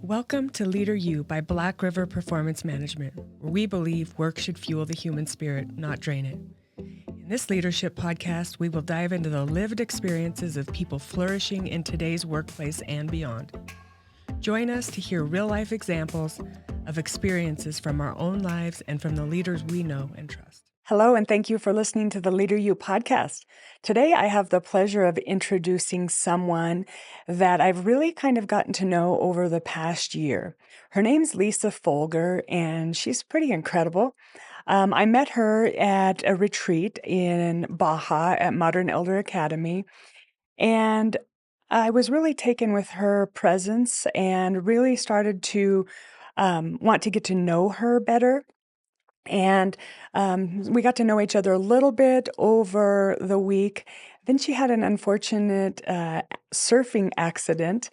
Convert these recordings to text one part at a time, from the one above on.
Welcome to Leader You by Black River Performance Management, where we believe work should fuel the human spirit, not drain it. In this leadership podcast, we will dive into the lived experiences of people flourishing in today's workplace and beyond. Join us to hear real-life examples of experiences from our own lives and from the leaders we know and trust. Hello, and thank you for listening to the Leader You podcast. Today, I have the pleasure of introducing someone that I've really kind of gotten to know over the past year. Her name's Lisa Foulger, and she's pretty incredible. I met her at a retreat in Baja at Modern Elder Academy, and I was really taken with her presence and really started to want to get to know her better. And we got to know each other a little bit over the week. Then she had an unfortunate surfing accident,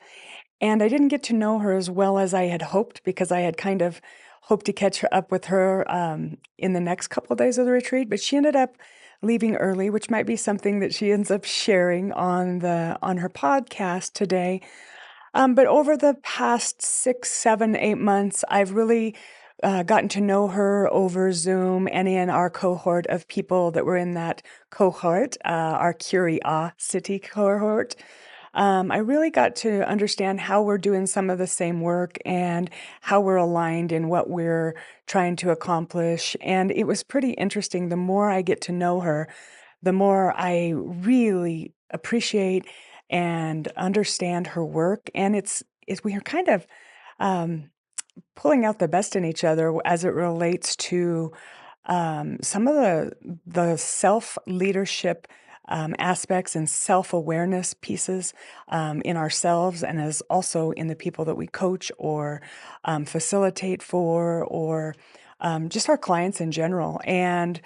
and I didn't get to know her as well as I had hoped because I had kind of hoped to catch her up with her in the next couple of days of the retreat. But she ended up leaving early, which might be something that she ends up sharing on her podcast today. But over the past 6, 7, 8 months, I've really gotten to know her over Zoom and in our cohort of people that were in that cohort, our Curiosity cohort. I really got to understand how we're doing some of the same work and how we're aligned in what we're trying to accomplish. And it was pretty interesting. The more I get to know her, the more I really appreciate and understand her work. And it's we are kind of um, pulling out the best in each other as it relates to some of the self leadership aspects and self awareness pieces in ourselves, and as also in the people that we coach or facilitate for, or just our clients in general. And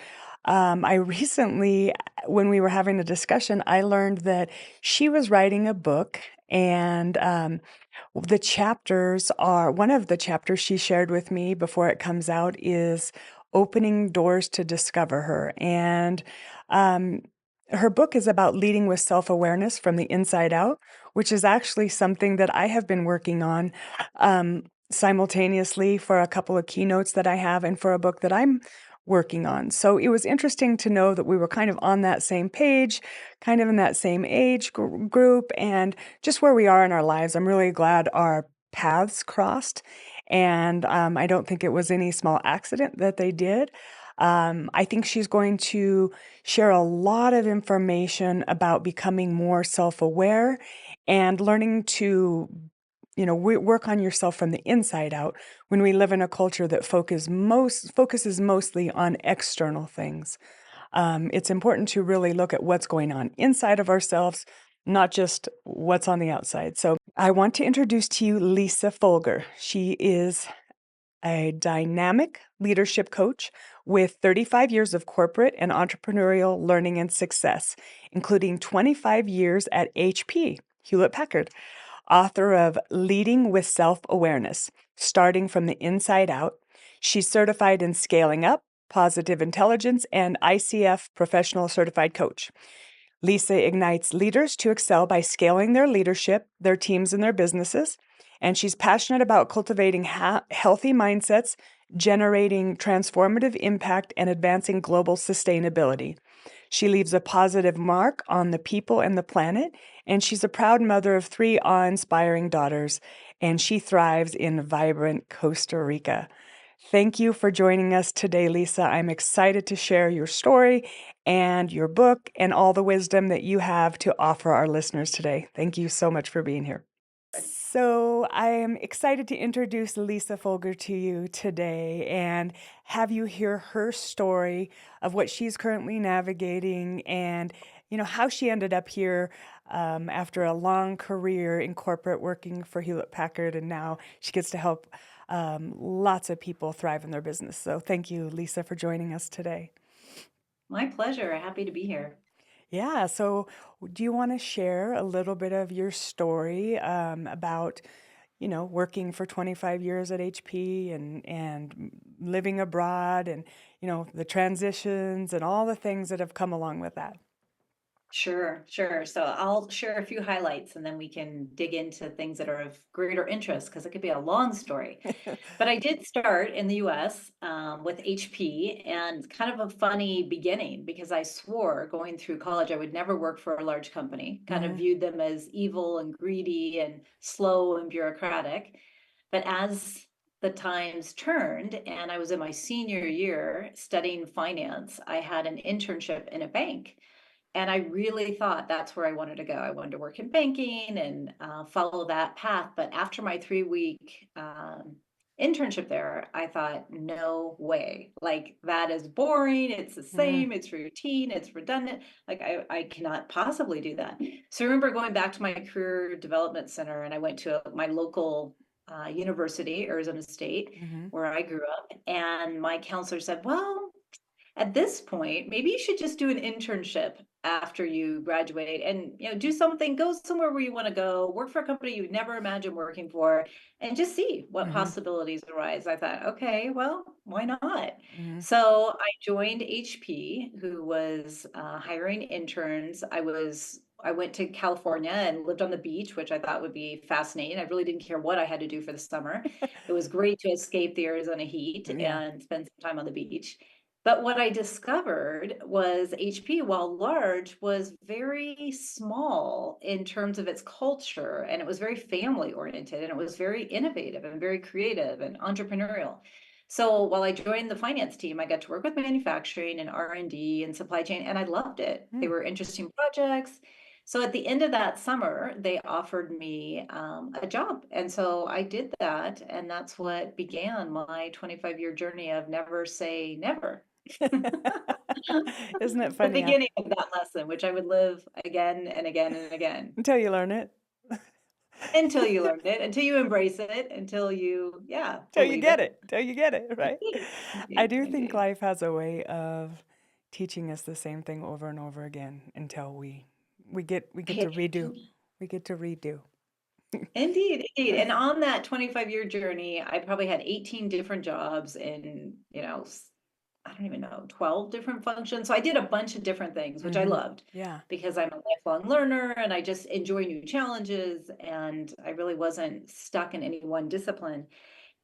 I recently, when we were having a discussion, I learned that she was writing a book, and the chapters are one of the chapters she shared with me before it comes out is opening doors to discover her. And um, her book is about leading with self-awareness from the inside out, which is actually something that I have been working on simultaneously for a couple of keynotes that I have and for a book that I'm working on. So it was interesting to know that we were kind of on that same page, kind of in that same age group, and just where we are in our lives. I'm really glad our paths crossed, and I don't think it was any small accident that they did. I think she's going to share a lot of information about becoming more self-aware and learning to work on yourself from the inside out when we live in a culture that focuses mostly on external things. It's important to really look at what's going on inside of ourselves, not just what's on the outside. So I want to introduce to you Lisa Foulger. She is a dynamic leadership coach with 35 years of corporate and entrepreneurial learning and success, including 25 years at HP, Hewlett Packard. Author of Leading with Self-Awareness, Starting from the Inside Out. She's certified in Scaling Up, Positive Intelligence, and ICF Professional Certified Coach. Lisa ignites leaders to excel by scaling their leadership, their teams, and their businesses. And she's passionate about cultivating healthy mindsets, generating transformative impact, and advancing global sustainability. She leaves a positive mark on the people and the planet, and she's a proud mother of 3 awe-inspiring daughters, and she thrives in vibrant Costa Rica. Thank you for joining us today, Lisa. I'm excited to share your story and your book and all the wisdom that you have to offer our listeners today. Thank you so much for being here. So I am excited to introduce Lisa Foulger to you today and have you hear her story of what she's currently navigating and how she ended up here after a long career in corporate working for Hewlett Packard, and now she gets to help lots of people thrive in their business. So thank you, Lisa, for joining us today. My pleasure. Happy to be here. Yeah, so do you want to share a little bit of your story about working for 25 years at HP and living abroad and, the transitions and all the things that have come along with that? Sure, sure. So I'll share a few highlights and then we can dig into things that are of greater interest because it could be a long story. But I did start in the US with HP and kind of a funny beginning because I swore going through college I would never work for a large company, kind of Hmm. viewed them as evil and greedy and slow and bureaucratic. But as the times turned and I was in my senior year studying finance, I had an internship in a bank. And I really thought that's where I wanted to go. I wanted to work in banking and follow that path. But after my 3 week internship there, I thought, no way. Like, that is boring. It's the Hmm. same. It's routine. It's redundant. Like, I cannot possibly do that. So I remember going back to my career development center and I went to my local university, Arizona State, Hmm. where I grew up. And my counselor said, well, at this point, maybe you should just do an internship after you graduate and do something, go somewhere where you want to go, work for a company you would never imagine working for, and just see what Hmm. possibilities arise. I thought, okay, well, why not? Hmm. So I joined HP, who was hiring interns. I went to California and lived on the beach, which I thought would be fascinating. I really didn't care what I had to do for the summer. It was great to escape the Arizona heat Yeah. and spend some time on the beach. But what I discovered was HP, while large, was very small in terms of its culture, and it was very family oriented, and it was very innovative and very creative and entrepreneurial. So while I joined the finance team, I got to work with manufacturing and R&D and supply chain, and I loved it. They Hmm. were interesting projects. So at the end of that summer, they offered me a job. And so I did that. And that's what began my 25-year journey of never say never. Isn't it The funny? beginning of that lesson, which I would live again and again and again Until you learn it, until you learn it, until you embrace it, until you, yeah, till you believe get it. it, till you get it, right? Indeed, I indeed, do think indeed. life has a way of teaching us the same thing over and over again until we get to redo. We get to redo. Indeed, indeed. And on that 25-year journey, I probably had 18 different jobs in, I don't even know, 12 different functions. So I did a bunch of different things, which I Hmm. loved Yeah. because I'm a lifelong learner and I just enjoy new challenges and I really wasn't stuck in any one discipline.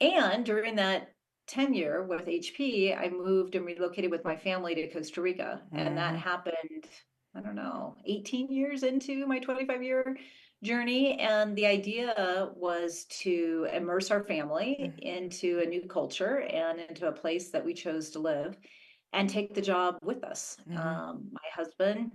And during that tenure with HP, I moved and relocated with my family to Costa Rica. And that Hmm. happened, I don't know, 18 years into my 25-year journey. And the idea was to immerse our family into a new culture and into a place that we chose to live and take the job with us. Hmm. My husband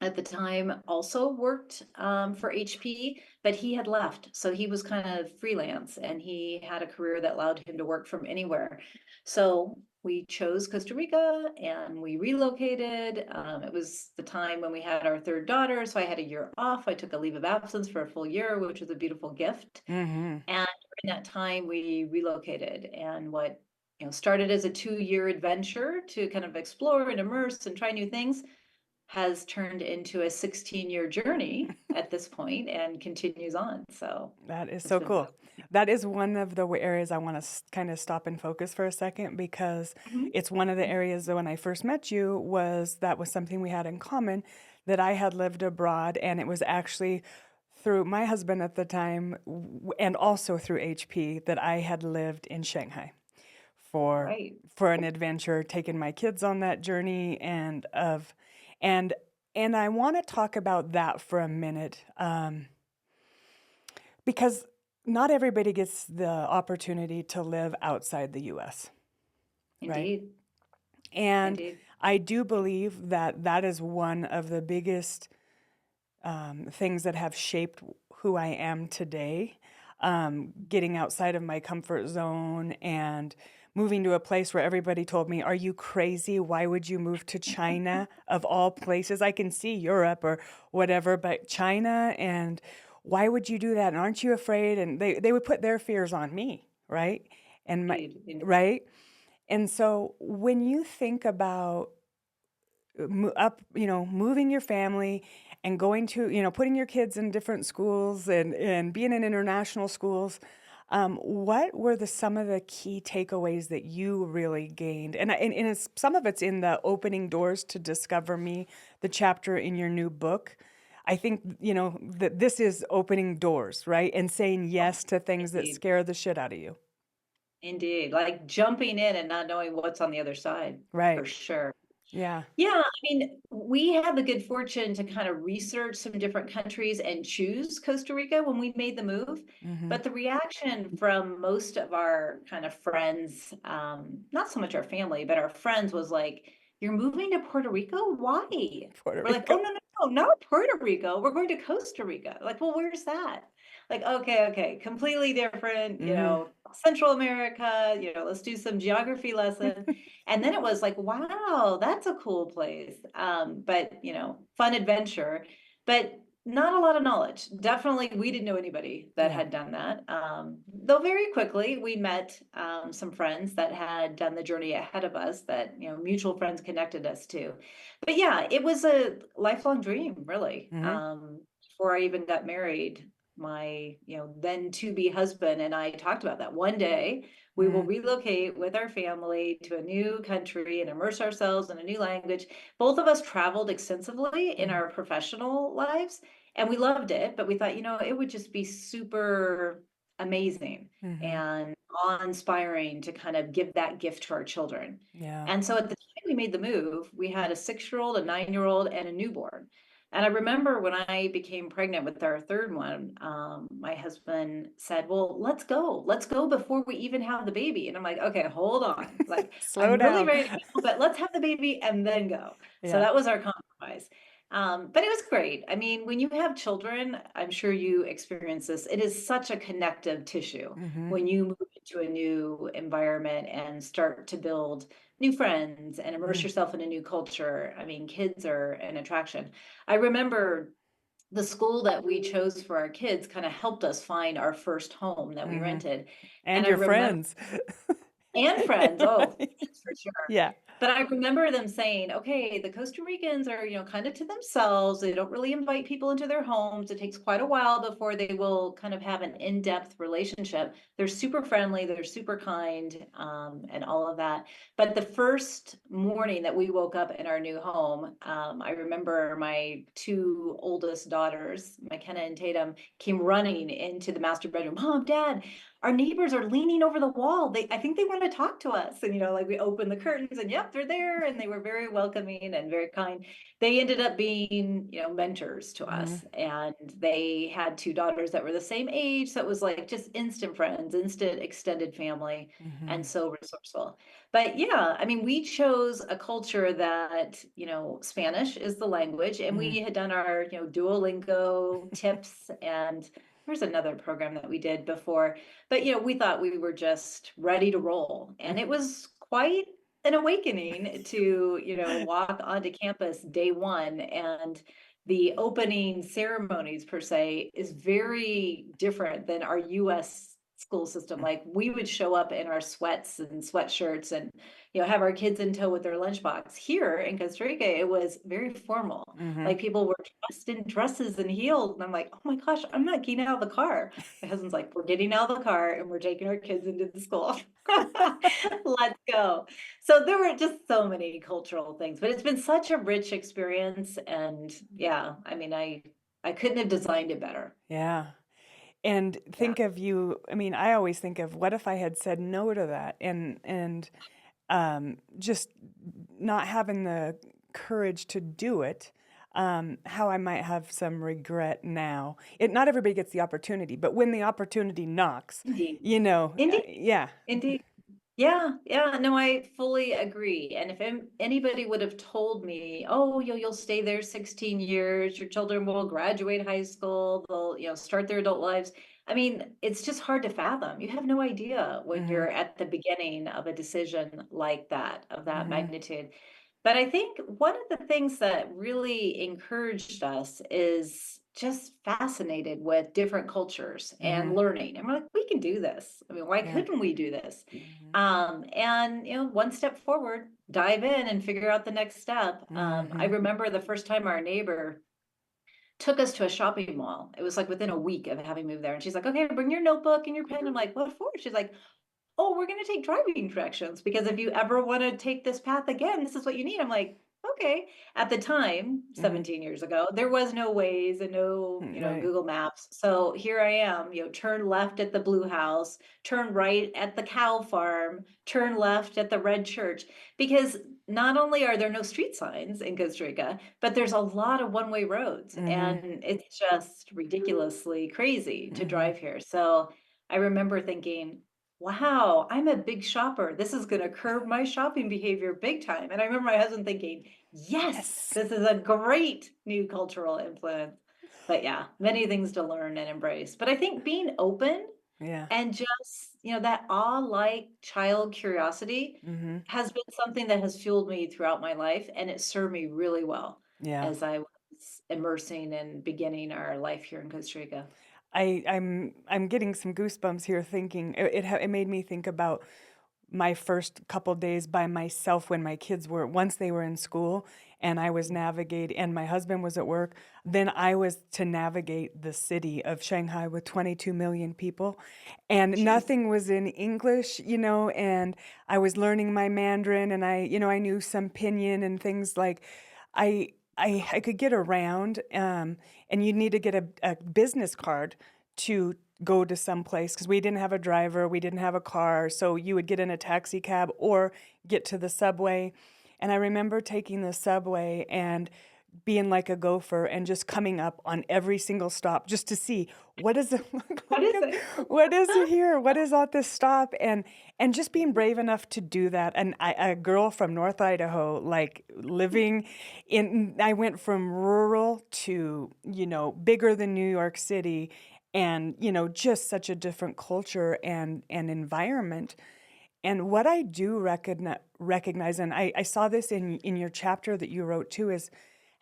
at the time also worked for HP, but he had left. So he was kind of freelance and he had a career that allowed him to work from anywhere. So we chose Costa Rica and we relocated. It was the time when we had our third daughter. So I had a year off. I took a leave of absence for a full year, which was a beautiful gift. Hmm. And during that time, we relocated. And what started as a 2 year adventure to kind of explore and immerse and try new things has turned into a 16-year journey at this point and continues on. So That is it's so been cool. That is one of the areas I want to kind of stop and focus for a second because Mhm. it's one of the areas that when I first met you was something we had in common, that I had lived abroad, and it was actually through my husband at the time and also through HP that I had lived in Shanghai for Right. for an adventure, taking my kids on that journey, and and I want to talk about that for a minute. Because not everybody gets the opportunity to live outside the US, right? Indeed. And Indeed. I do believe that that is one of the biggest things that have shaped who I am today. Getting outside of my comfort zone and moving to a place where everybody told me, "Are you crazy? Why would you move to China of all places? I can see Europe or whatever, but China, and why would you do that? And aren't you afraid?" And they would put their fears on me, right? And my Indeed. Indeed. right? And so when you think about moving your family and going to, putting your kids in different schools and being in international schools, What were some of the key takeaways that you really gained? And some of it's in the opening doors to discover me, the chapter in your new book. I think, that this is opening doors, right? And saying yes to things that Indeed. scare the shit out of you. Indeed. Like jumping in and not knowing what's on the other side, for Right. sure. Yeah. Yeah, I mean, we had the good fortune to kind of research some different countries and choose Costa Rica when we made the move. Mm-hmm. But the reaction from most of our kind of friends, not so much our family, but our friends was like, "You're moving to Puerto Rico? Why?" Puerto We're like, "Oh, Rico. no, no, no, not Puerto Rico. We're going to Costa Rica." Like, well, where's that? Like, okay, okay, completely different, Mm-hmm. Central America, let's do some geography lesson. And then it was like, wow, that's a cool place. But fun adventure, but not a lot of knowledge. Definitely, we didn't know anybody that Yeah. had done that. Though very quickly we met some friends that had done the journey ahead of us that, mutual friends connected us to. But yeah, it was a lifelong dream, really. Mm-hmm. Before I even got married, my, then to be husband and I talked about that one day we will Mm-hmm. relocate with our family to a new country and immerse ourselves in a new language. Both of us traveled extensively in our professional lives and we loved it, but we thought, it would just be super amazing Mm-hmm. and awe-inspiring to kind of give that gift to our children. Yeah. And so at the time we made the move, we had a 6-year-old, a 9-year-old, and a newborn. And I remember when I became pregnant with our third one, my husband said, "Well, let's go. Let's go before we even have the baby." And I'm like, "Okay, hold on. Like, Slow I'm really down. ready to go, but let's have the baby and then go." So Yeah. that was our compromise. But it was great. I mean, when you have children, I'm sure you experience this. It is such a connective tissue Mm-hmm. when you move into a new environment and start to build new friends and immerse yourself in a new culture. I mean, kids are an attraction. I remember the school that we chose for our kids kind of helped us find our first home that we Mm-hmm. rented. And And I your remember, friends. and friends, oh, for sure. Yeah. But I remember them saying, okay, the Costa Ricans are, kind of to themselves. They don't really invite people into their homes. It takes quite a while before they will kind of have an in-depth relationship. They're super friendly, they're super kind, and all of that. But the first morning that we woke up in our new home, I remember my 2 oldest daughters, McKenna and Tatum, came running into the master bedroom. "Mom, Dad, our neighbors are leaning over the wall. I think they want to talk to us." And, like we opened the curtains and yep, they're there. And they were very welcoming and very kind. They ended up being, mentors to Mm-hmm. us. And they had 2 daughters that were the same age. So it was like just instant friends, instant extended family, Mm-hmm. and so resourceful. But yeah, I mean, we chose a culture that, Spanish is the language. And Mm-hmm. we had done our, Duolingo tips. And there's another program that we did before, but we thought we were just ready to roll. And it was quite an awakening to, walk onto campus day one. And the opening ceremonies per se is very different than our US school system. Like we would show up in our sweats and sweatshirts and have our kids in tow with their lunchbox. Here in Costa Rica, it was very formal. Mm-hmm. Like people were dressed in dresses and heels. And I'm like, oh my gosh, I'm not getting out of the car. My husband's like, we're getting out of the car and we're taking our kids into the school. Let's go. So there were just so many cultural things, but it's been such a rich experience. And yeah, I mean, I couldn't have designed it better. Yeah. And Yeah. think of you, I mean, I always think of what if I had said no to that and just not having the courage to do it, how I might have some regret now. Not everybody gets the opportunity, but when the opportunity knocks, Indeed. Indeed. yeah. Indeed. Yeah, yeah, no, I fully agree. And if anybody would have told me, "Oh, you'll stay there 16 years, your children will graduate high school, they'll, start their adult lives." I mean, it's just hard to fathom. You have no idea when Mm-hmm. you're at the beginning of a decision like that, of that Mm-hmm. magnitude. But I think one of the things that really encouraged us is just fascinated with different cultures Mm-hmm. and learning. And we're like, we can do this. I mean, why Yeah. couldn't we do this? Mm-hmm. And one step forward, dive in and figure out the next step. I Mm-hmm. remember the first time our neighbor took us to a shopping mall. It was like within a week of having moved there. And she's like, okay, bring your notebook and your pen. I'm like, what for? She's like, oh, we're going to take driving directions because if you ever want to take this path again, this is what you need. I'm like, okay. At the time, Mm-hmm. 17 years ago, there was no Waze and no, Right. Google Maps. So here I am, turn left at the blue house, turn right at the cow farm, turn left at the red church. Because not only are there no street signs in Costa Rica, but there's a lot of one-way roads. Mm-hmm. And it's just ridiculously crazy to Mm-hmm. drive here. So I remember thinking, wow, I'm a big shopper. This is going to curb my shopping behavior big time. And I remember my husband thinking, yes, Yes. this is a great new cultural influence. But yeah, many things to learn and embrace. But I think being open Yeah. and just, that awe-like child curiosity Mm-hmm. has been something that has fueled me throughout my life. And it served me really well Yeah. as I was immersing and beginning our life here in Costa Rica. I'm getting some goosebumps here thinking it made me think about my first couple days by myself when my kids were once they were in school and I was navigating and my husband was at work. Then I was to navigate the city of Shanghai with 22 million people and Jeez. nothing was in English, and I was learning my Mandarin and I knew some pinyin and things like I I could get around, and you'd need to get a business card to go to some place because we didn't have a driver, we didn't have a car, so you would get in a taxi cab or get to the subway. And I remember taking the subway and being like a gopher and just coming up on every single stop just to see what does it look What like is it? what is it here, what is at this stop, and just being brave enough to do that. And a girl from North Idaho, like living I went from rural to bigger than New York City, and just such a different culture and environment. And what I do recognize, and I saw this in your chapter that you wrote too, is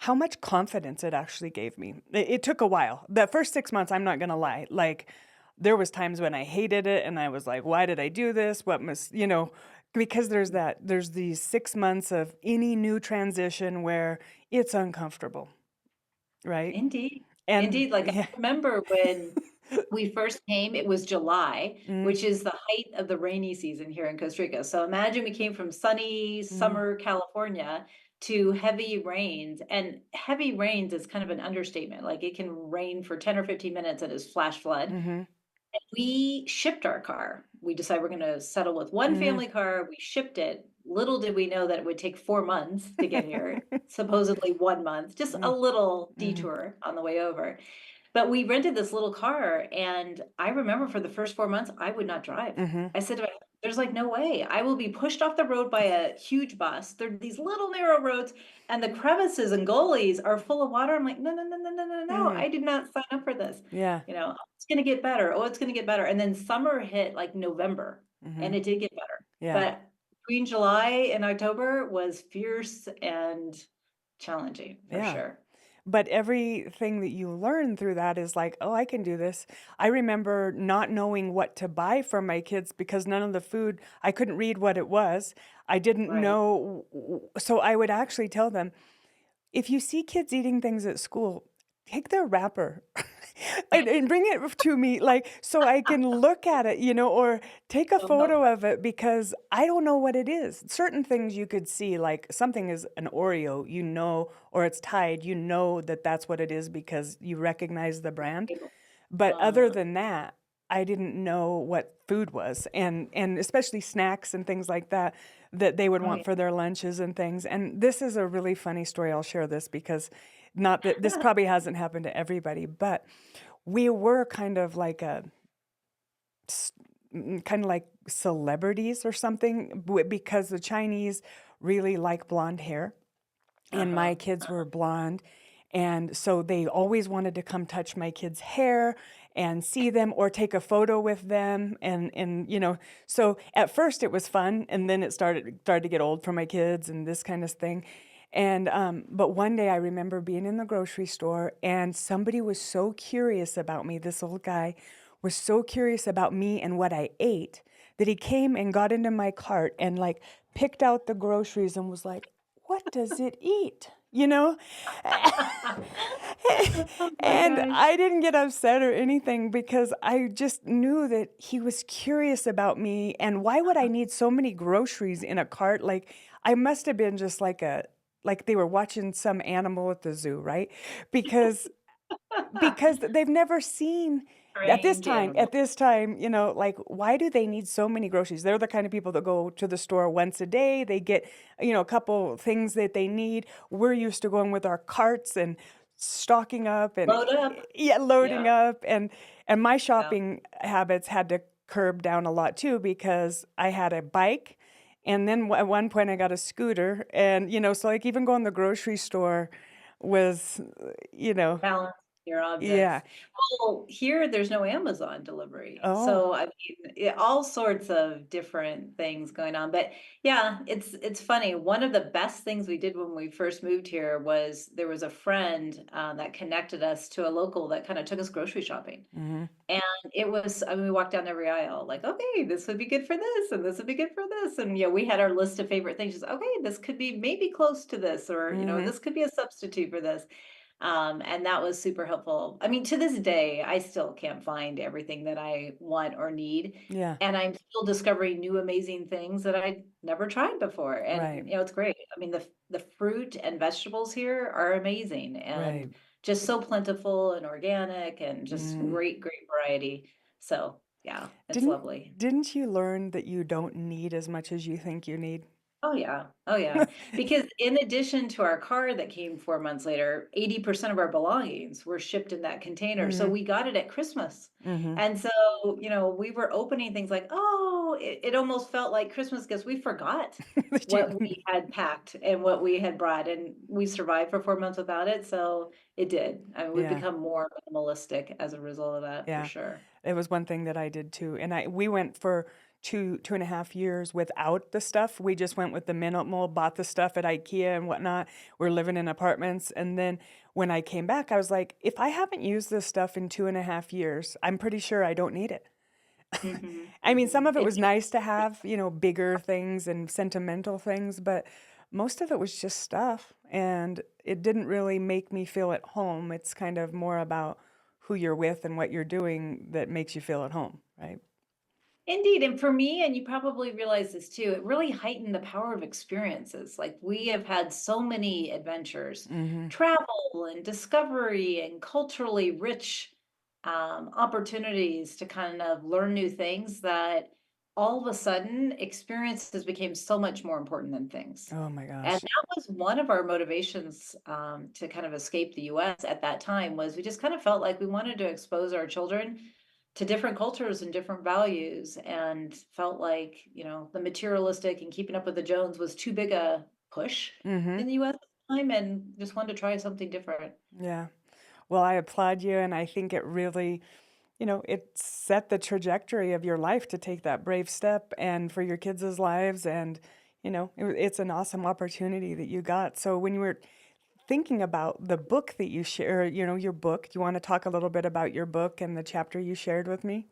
how much confidence it actually gave me. It took a while. The first 6 months, I'm not gonna lie, like there was times when I hated it and I was like, why did I do this? What must, because there's these 6 months of any new transition where it's uncomfortable, right? Indeed. And Indeed. Like I yeah. remember when we first came, it was July, Mm, which is the height of the rainy season here in Costa Rica. So imagine we came from sunny mm, summer California to heavy rains. And heavy rains is kind of an understatement. Like it can rain for 10 or 15 minutes and it's flash flood. mm-hmm, We shipped our car. We decided we're going to settle with one mm. family car. We shipped it. Little did we know that it would take 4 months to get here, supposedly 1 month, just a Mm, little mhm, detour on the way over. But we rented this little car, and I remember for the first 4 months, I would not drive. mhm, I said to myself, there's like no way. I will be pushed off the road by a huge bus. There are these little narrow roads, and the crevices and gullies are full of water. I'm like, no, no, no, no, no, no, no. mhm. I did not sign up for this. Yeah. Oh, it's gonna get better. Oh, it's gonna get better. And then summer hit like November, Mhm. and it did get better. Yeah. But between July and October was fierce and challenging for Yeah. sure. But everything that you learn through that is like, oh, I can do this. I remember not knowing what to buy for my kids because none of the food, I couldn't read what it was. I didn't Right. know. So I would actually tell them, if you see kids eating things at school, take their wrapper and bring it to me, like, so I can look at it, or take a Uh-huh. photo of it because I don't know what it is. Certain things you could see, like something is an Oreo, or it's Tide, that that's what it is because you recognize the brand. But other Uh, than that, I didn't know what food was, and especially snacks and things like that they would want right. for their lunches and things. And this is a really funny story. I'll share this because not that this probably hasn't happened to everybody, but we were kind of like celebrities or something because the Chinese really like blonde hair and Uh-huh. my kids were blonde. And so they always wanted to come touch my kids' hair and see them or take a photo with them. And so at first it was fun. And then it started to get old for my kids and this kind of thing. And but one day I remember being in the grocery store and somebody was so curious about me. This old guy was so curious about me and what I ate that he came and got into my cart and like picked out the groceries and was like, what does it eat? you know? Oh my And gosh. I didn't get upset or anything because I just knew that he was curious about me, and why would I need so many groceries in a cart? Like, I must have been just like they were watching some animal at the zoo, right? Because they've never seen Strange at animal. this time, like, why do they need so many groceries? They're the kind of people that go to the store once a day. They get, a couple things that they need. We're used to going with our carts and stocking up and Load up. yeah, loading Yeah, up, and my yeah. shopping habits had to curb down a lot too because I had a bike, and then at one point I got a scooter, and so like even going to the grocery store was, you know, Balance your yeah. objects. Well, here there's no Amazon delivery. Oh. So I mean, all sorts of different things going on. But yeah, it's funny. One of the best things we did when we first moved here was there was a friend that connected us to a local that kind of took us grocery shopping. Mhm. And it was, I mean, we walked down every aisle, like, okay, this would be good for this, and this would be good for this. And yeah, we had our list of favorite things. Just, okay, this could be maybe close to this, or Mhm. this could be a substitute for this. And that was super helpful. I mean, to this day, I still can't find everything that I want or need. Yeah. And I'm still discovering new amazing things that I never tried before. Right. And it's great. I mean, the fruit and vegetables here are amazing Right. and just so plentiful and organic and just Mhm. great variety. So yeah, it's Didn't lovely. didn't you learn that you don't need as much as you think you need? Oh, yeah. Oh, yeah. Because in addition to our car that came 4 months later, 80% of our belongings were shipped in that container, so Mhm. we got it at Christmas. Mhm. And so, we were opening things like, oh, it almost felt like Christmas because we forgot That you what we had packed and what we had brought, and we survived for 4 months without it, so it did. I mean, we've Yeah. become more minimalistic as a result of that, for Yeah. sure. It was one thing that I did too, and we went for 2.5 years without the stuff. We just went with the minimal, bought the stuff at IKEA and whatnot. We're living in apartments, and then when I came back, I was like, if I haven't used this stuff in 2.5 years, I'm pretty sure I don't need it. Mhm, I mean, some mhm. of it was nice to have, bigger things and sentimental things, but most of it was just stuff, and it didn't really make me feel at home. It's kind of more about who you're with and what you're doing that makes you feel at home, right? Indeed, and for me, and you probably realize this too, it really heightened the power of experiences. Like we have had so many adventures, Mhm. travel and discovery and culturally rich opportunities to kind of learn new things that all of a sudden experiences became so much more important than things. Oh my And gosh. that was one of our motivations to kind of escape the US at that time was we just kind of felt like we wanted to expose our children to different cultures and different values and felt like, the materialistic and keeping up with the Jones was too big a push Mhm. in the US at the time and just wanted to try something different. Yeah. Well, I applaud you, and I think it really, it set the trajectory of your life to take that brave step and for your kids' lives, and it's an awesome opportunity that you got. So when you were thinking about the book that you share, your book, do you want to talk a little bit about your book and the chapter you shared with me?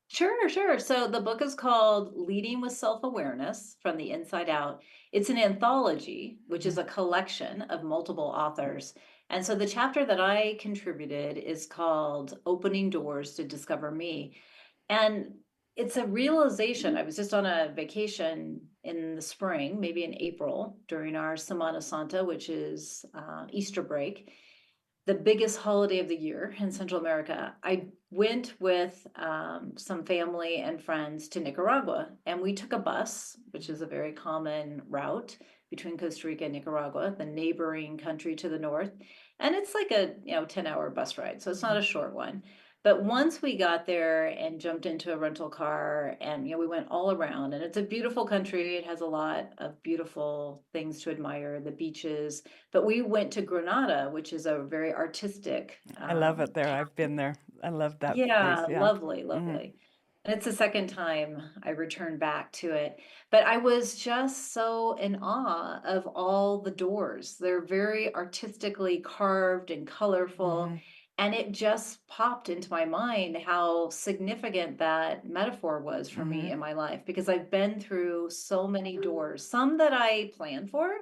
Sure, sure. So the book is called Leading with Self-Awareness from the Inside Out. It's an anthology, which is Mhm. a collection of multiple authors. And so the chapter that I contributed is called Opening Doors to Discover Me. And it's a realization. I was just on a vacation in the spring, maybe in April, during our Semana Santa, which is Easter break, the biggest holiday of the year in Central America. I went with some family and friends to Nicaragua, and we took a bus, which is a very common route between Costa Rica and Nicaragua, the neighboring country to the north. And it's like a 10-hour bus ride, so it's not Mhm. a short one. But once we got there and jumped into a rental car and we went all around and it's a beautiful country. It has a lot of beautiful things to admire, the beaches, but we went to Granada, which is a very artistic I love it there. I've been there. I love that place. yeah, Yeah. lovely, Mhm. lovely. And it's the second time I returned back to it. But I was just so in awe of all the doors. They're very artistically carved and colorful. Mhm. And it just popped into my mind how significant that metaphor was for me Mhm. in my life because I've been through so many doors, some that I planned for,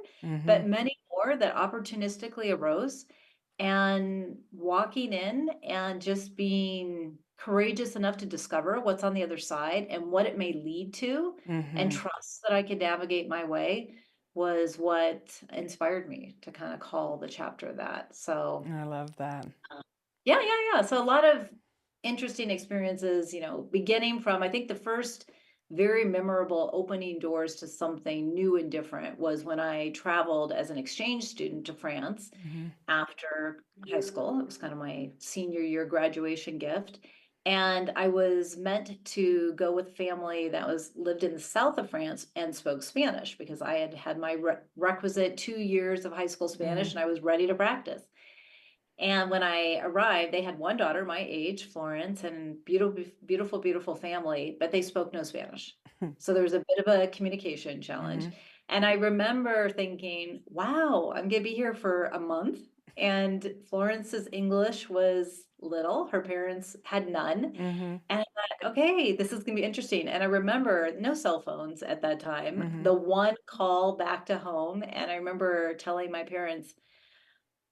but Mhm. many door that opportunistically arose, and walking in and just being courageous enough to discover what's on the other side and what it may lead to, and Mm-hmm. trust that I could navigate my way, was what inspired me to kind of call the chapter that. So I love that. yeah, yeah, yeah. So a lot of interesting experiences, beginning from, I think the first very memorable opening doors to something new and different was when I traveled as an exchange student to France Mm-hmm. after high school. It was kind of my senior year graduation gift. And I was meant to go with a family that was lived in the south of France and spoke Spanish, because I had had my requisite 2 years of high school Mm-hmm. Spanish and I was ready to practice. And when I arrived, they had one daughter my age, Florence, and beautiful, beautiful, beautiful family, but they spoke no Spanish. So there was a bit of a communication challenge. Mm-hmm. And I remember thinking, wow, I'm going to be here for a month. And Florence's English was little. Her parents had none. Mm-hmm. And I thought, okay, this is going to be interesting. And I remember no cell phones at that time, Mm-hmm. the one call back to home. And I remember telling my parents,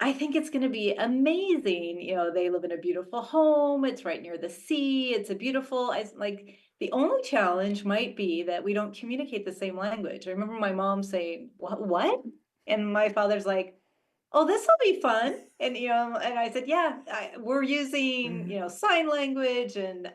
I think it's gonna be amazing. They live in a beautiful home. It's right near the sea. It's a beautiful, like, the only challenge might be that we don't communicate the same language. I remember my mom saying, What? And my father's like, oh, this will be fun. And I said, yeah, we're using, Mm-hmm. sign language, and,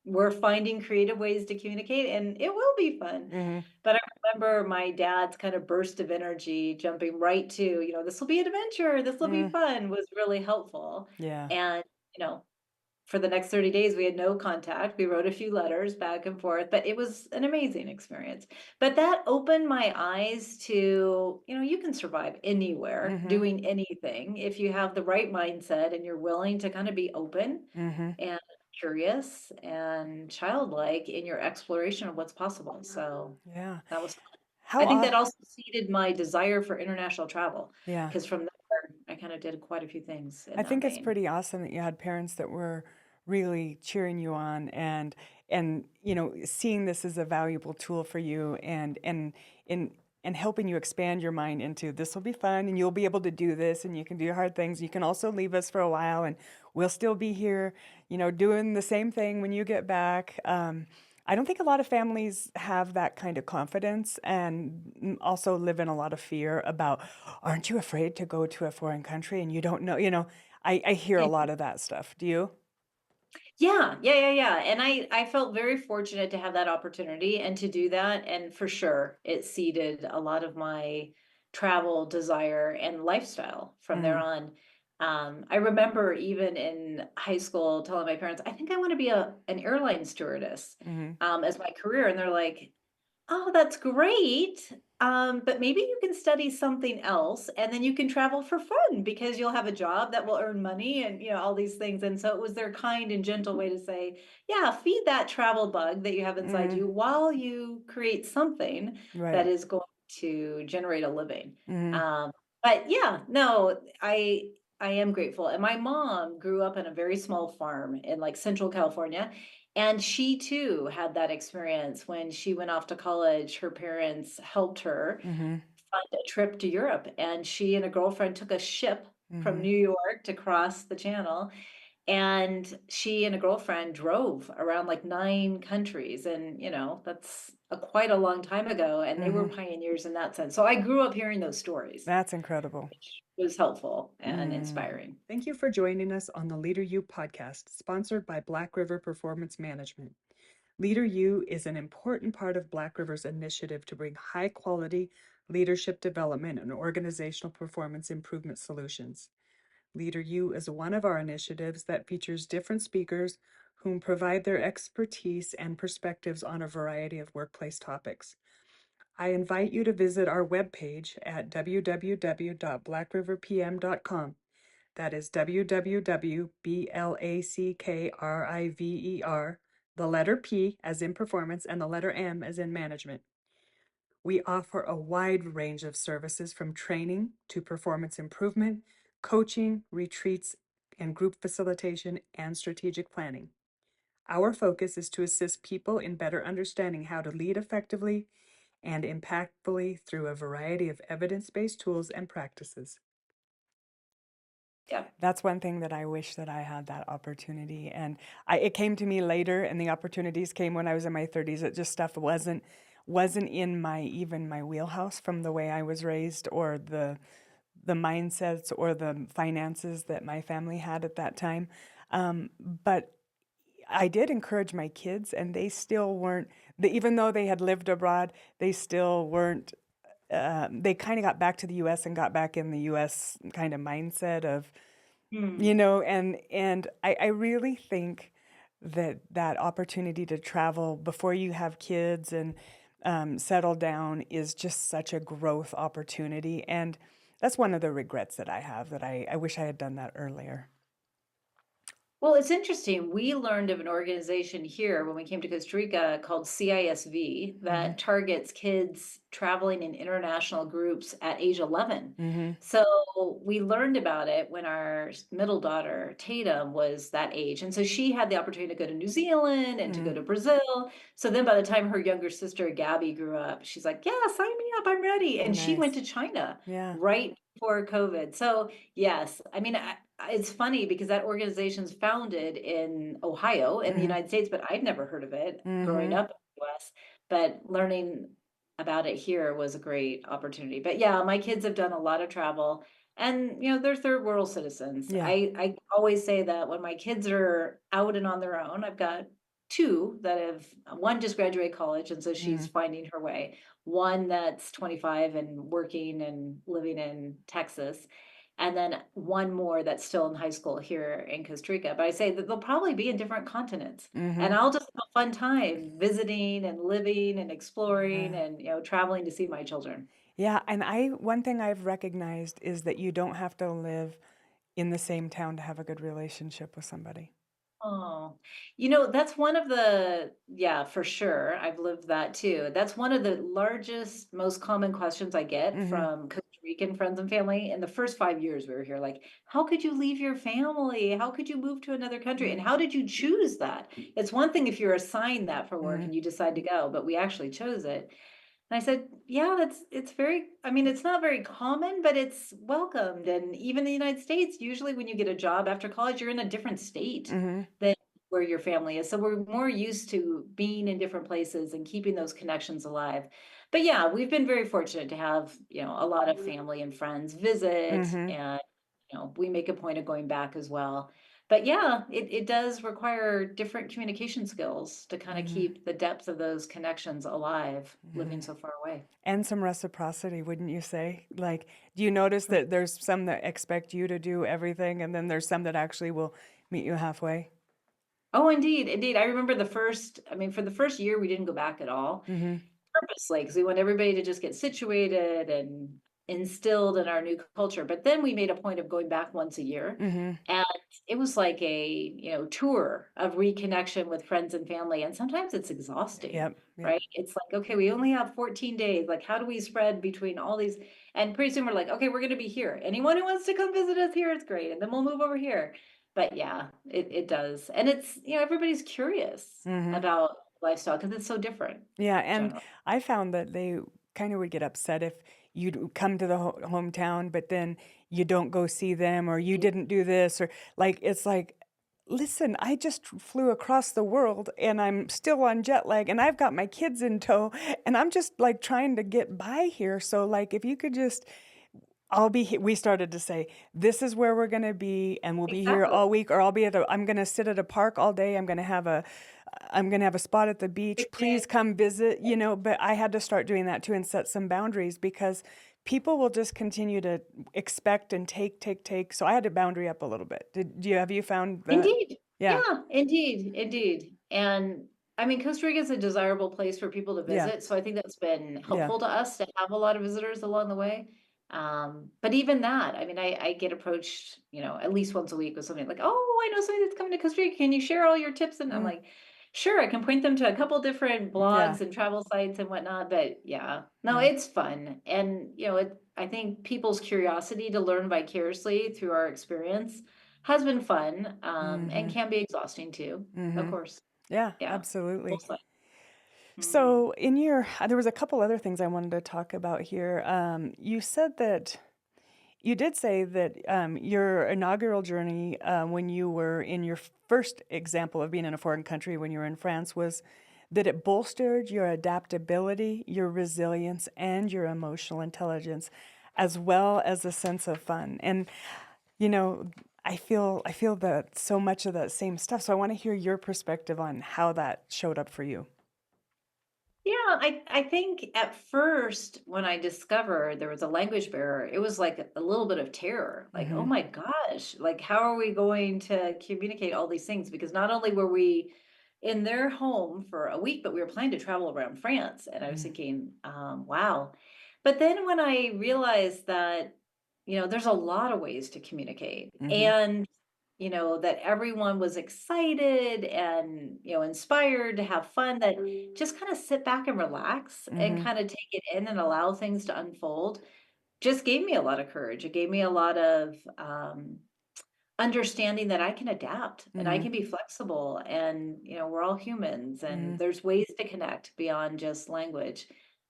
we're finding creative ways to communicate, and it will be fun. Mm-hmm. But I remember my dad's kind of burst of energy jumping right to, this will be an adventure, this will be Mm-hmm. fun, was really helpful. Yeah. And, you know, for the next 30 days, we had no contact. We wrote a few letters back and forth, but it was an amazing experience. But that opened my eyes to, you can survive anywhere Mm-hmm. doing anything if you have the right mindset and you're willing to kind of be open Mm-hmm. and curious and childlike in your exploration of what's possible. So Yeah. that was, How I think that off? also seeded my desire for international travel, Yeah. because from there, I kind of did quite a few things in I that think it's vein. pretty awesome that you had parents that were really cheering you on and seeing this as a valuable tool for you and and helping you expand your mind into this will be fun and you'll be able to do this and you can do hard things. You can also leave us for a while and we'll still be here, doing the same thing when you get back. I don't think a lot of families have that kind of confidence and also live in a lot of fear about, aren't you afraid to go to a foreign country and you don't know, I hear a lot of that stuff. Do you? Yeah, yeah, yeah, yeah. And I felt very fortunate to have that opportunity and to do that. And for sure, it seeded a lot of my travel desire and lifestyle from there Mm-hmm. on. I remember even in high school telling my parents, I think I want to be an airline stewardess, Mm-hmm. as my career. And they're like, oh, that's great. But maybe you can study something else and then you can travel for fun because you'll have a job that will earn money and all these things. And so it was their kind and gentle way to say, yeah, feed that travel bug that you have inside Mm-hmm. you while you create something that Right. is going to generate a living. Mm-hmm. Um, but yeah, no, I am grateful. And my mom grew up in a very small farm in like Central California. And she too had that experience when she went off to college. Her parents helped her Mm-hmm. fund a trip to Europe, and she and a girlfriend took a ship from Mm-hmm. New York to cross the channel. And she and a girlfriend drove around like 9 countries. And, that's quite a long time ago. And they were Mm-hmm. pioneers in that sense. So I grew up hearing those stories, That's incredible. which was helpful and Mm. inspiring. Thank you for joining us on the Leader U podcast, sponsored by Black River Performance Management. Leader U is an important part of Black River's initiative to bring high quality leadership development and organizational performance improvement solutions. Leader U is one of our initiatives that features different speakers whom provide their expertise and perspectives on a variety of workplace topics. I invite you to visit our webpage at www.blackriverpm.com. That is www.blackriver, the letter P as in performance, and the letter M as in management. We offer a wide range of services from training to performance improvement, coaching, retreats, and group facilitation and strategic planning. Our focus is to assist people in better understanding how to lead effectively and impactfully through a variety of evidence-based tools and practices. Yeah. That's one thing that I wish that I had that opportunity, and it came to me later, and the opportunities came when I was in my 30s. It just stuff wasn't in my wheelhouse from the way I was raised, or the mindsets or the finances that my family had at that time. But I did encourage my kids, and they still weren't, even though they had lived abroad, they still weren't. They kind of got back to the U.S. and got back in the U.S. kind of mindset of, Hmm. and I really think that opportunity to travel before you have kids and settle down is just such a growth opportunity. And that's one of the regrets that I have, that I wish I had done that earlier. Well, it's interesting. We learned of an organization here when we came to Costa Rica called CISV Mm-hmm. that targets kids traveling in international groups at age 11. Mm-hmm. So we learned about it when our middle daughter, Tatum, was that age. And so she had the opportunity to go to New Zealand and to Mm-hmm. go to Brazil. So then by the time her younger sister, Gabby, grew up, she's like, yeah, sign me up. I'm ready. And she went Nice. to China Yeah. right before COVID. So yes, I mean, it's funny because that organization's founded in Ohio in the Mm-hmm. United States, but I'd never heard of it growing Mm-hmm. up in the US. But learning about it here was a great opportunity. But yeah, my kids have done a lot of travel, and they're third world citizens. Yeah. I always say that when my kids are out and on their own, I've got two that have, one just graduated college, and so Mm-hmm. she's finding her way. One that's 25 and working and living in Texas, and then one more that's still in high school here in Costa Rica. But I say that they'll probably be in different continents. Mm-hmm. And I'll just have a fun time visiting and living and exploring Yeah. and traveling to see my children. Yeah. And one thing I've recognized is that you don't have to live in the same town to have a good relationship with somebody. Oh, that's one of yeah, for sure. I've lived that too. That's one of the largest, most common questions I get Mm-hmm. from Costa Rican friends and family. In the first 5 years we were here, like, how could you leave your family? How could you move to another country? And how did you choose that? It's one thing if you're assigned that for work Mm-hmm. and you decide to go, but we actually chose it. And I said, yeah, it's very, I mean, it's not very common, but it's welcomed. And even in the United States, usually when you get a job after college, you're in a different state Mm-hmm. than where your family is. So we're more used to being in different places and keeping those connections alive. But yeah, we've been very fortunate to have, a lot of family and friends visit, Mm-hmm. and, we make a point of going back as well. But yeah, it does require different communication skills to kind of Mm-hmm. keep the depth of those connections alive, Mm-hmm. living so far away. And some reciprocity, wouldn't you say? Like, do you notice that there's some that expect you to do everything, and then there's some that actually will meet you halfway? Oh, indeed, indeed. I remember I mean, for the first year, we didn't go back at all, Mm-hmm. purposely, because we want everybody to just get situated and instilled in our new culture. But then we made a point of going back once a year. Mm-hmm. And it was like a, tour of reconnection with friends and family. And sometimes it's exhausting, Yep. Yep. right? It's like, okay, we only have 14 days. Like, how do we spread between all these? And pretty soon we're like, okay, we're going to be here. Anyone who wants to come visit us here, it's great. And then we'll move over here. But yeah, it does. And it's, everybody's curious Mm-hmm. about lifestyle because it's so different, Yeah, and generally. I found that they kind of would get upset if you'd come to the hometown, but then you don't go see them, or you didn't do this, or like, it's like, listen, I just flew across the world and I'm still on jet lag and I've got my kids in tow and I'm just like trying to get by here. So, like, if you could just, we started to say, this is where we're going to be, and we'll be here Exactly. all week, or I'm going to sit at a park all day. I'm going to have a spot at the beach. Please Picnic. come visit, but I had to start doing that too and set some boundaries, because people will just continue to expect and take, take, take. So I had to boundary up a little bit. Have you found that? Indeed. Yeah. Yeah, indeed, indeed. And I mean, Costa Rica is a desirable place for people to Yeah. visit. So I think that's been Yeah. helpful to us to have a lot of visitors along the way. But even that, I mean, I get approached, at least once a week with something like, oh, I know somebody that's coming to Costa Rica. Can you share all your tips? And I'm Mm, like, sure, I can point them to a couple different yeah. blogs and travel sites and whatnot. But yeah, no, Yeah. it's fun. And, I think people's curiosity to learn vicariously through our experience has been fun, and Mm-hmm. can be exhausting too, of Mm-hmm. course. Yeah, Yeah, absolutely. both sides. Mhm. So there was a couple other things I wanted to talk about here. You said that you did say that your inaugural journey when you were in your first example of being in a foreign country when you were in France was that it bolstered your adaptability, your resilience, and your emotional intelligence, as well as a sense of fun. And you know, I feel that so much of that same stuff. So I want to hear your perspective on how that showed up for you. Yeah, I think at first when I discovered there was a language barrier, it was like a little bit of terror. Like, oh Mm-hmm. my gosh, like how are we going to communicate all these things? Because not only were we in their home for a week, but we were planning to travel around France. And I was thinking, wow. But then when I realized that, there's a lot of ways to communicate. Mm-hmm. And that everyone was excited and, inspired to have fun, that just kind of sit back and relax and Mm-hmm. kind of take it in and allow things to unfold just gave me a lot of courage. It gave me a lot of understanding that I can adapt and I Mm-hmm. can be flexible and we're all humans Mm-hmm. and there's ways to connect beyond just language.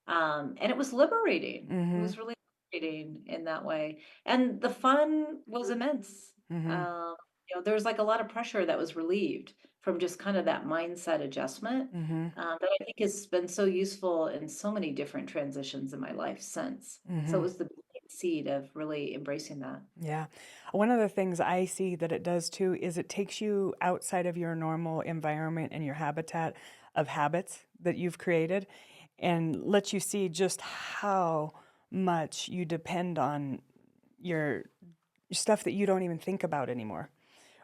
And it was liberating. It Mm-hmm. was really liberating in that way. And the fun was immense. Mm-hmm. Um, there was like a lot of pressure that was relieved from just kind of that mindset adjustment Mm-hmm. that I think has been so useful in so many different transitions in my life since. So it Mm-hmm. was the seed of really embracing that. Yeah. One of the things I see that it does too is it takes you outside of your normal environment and your habitat of habits that you've created and lets you see just how much you depend on your stuff that you don't even think about anymore,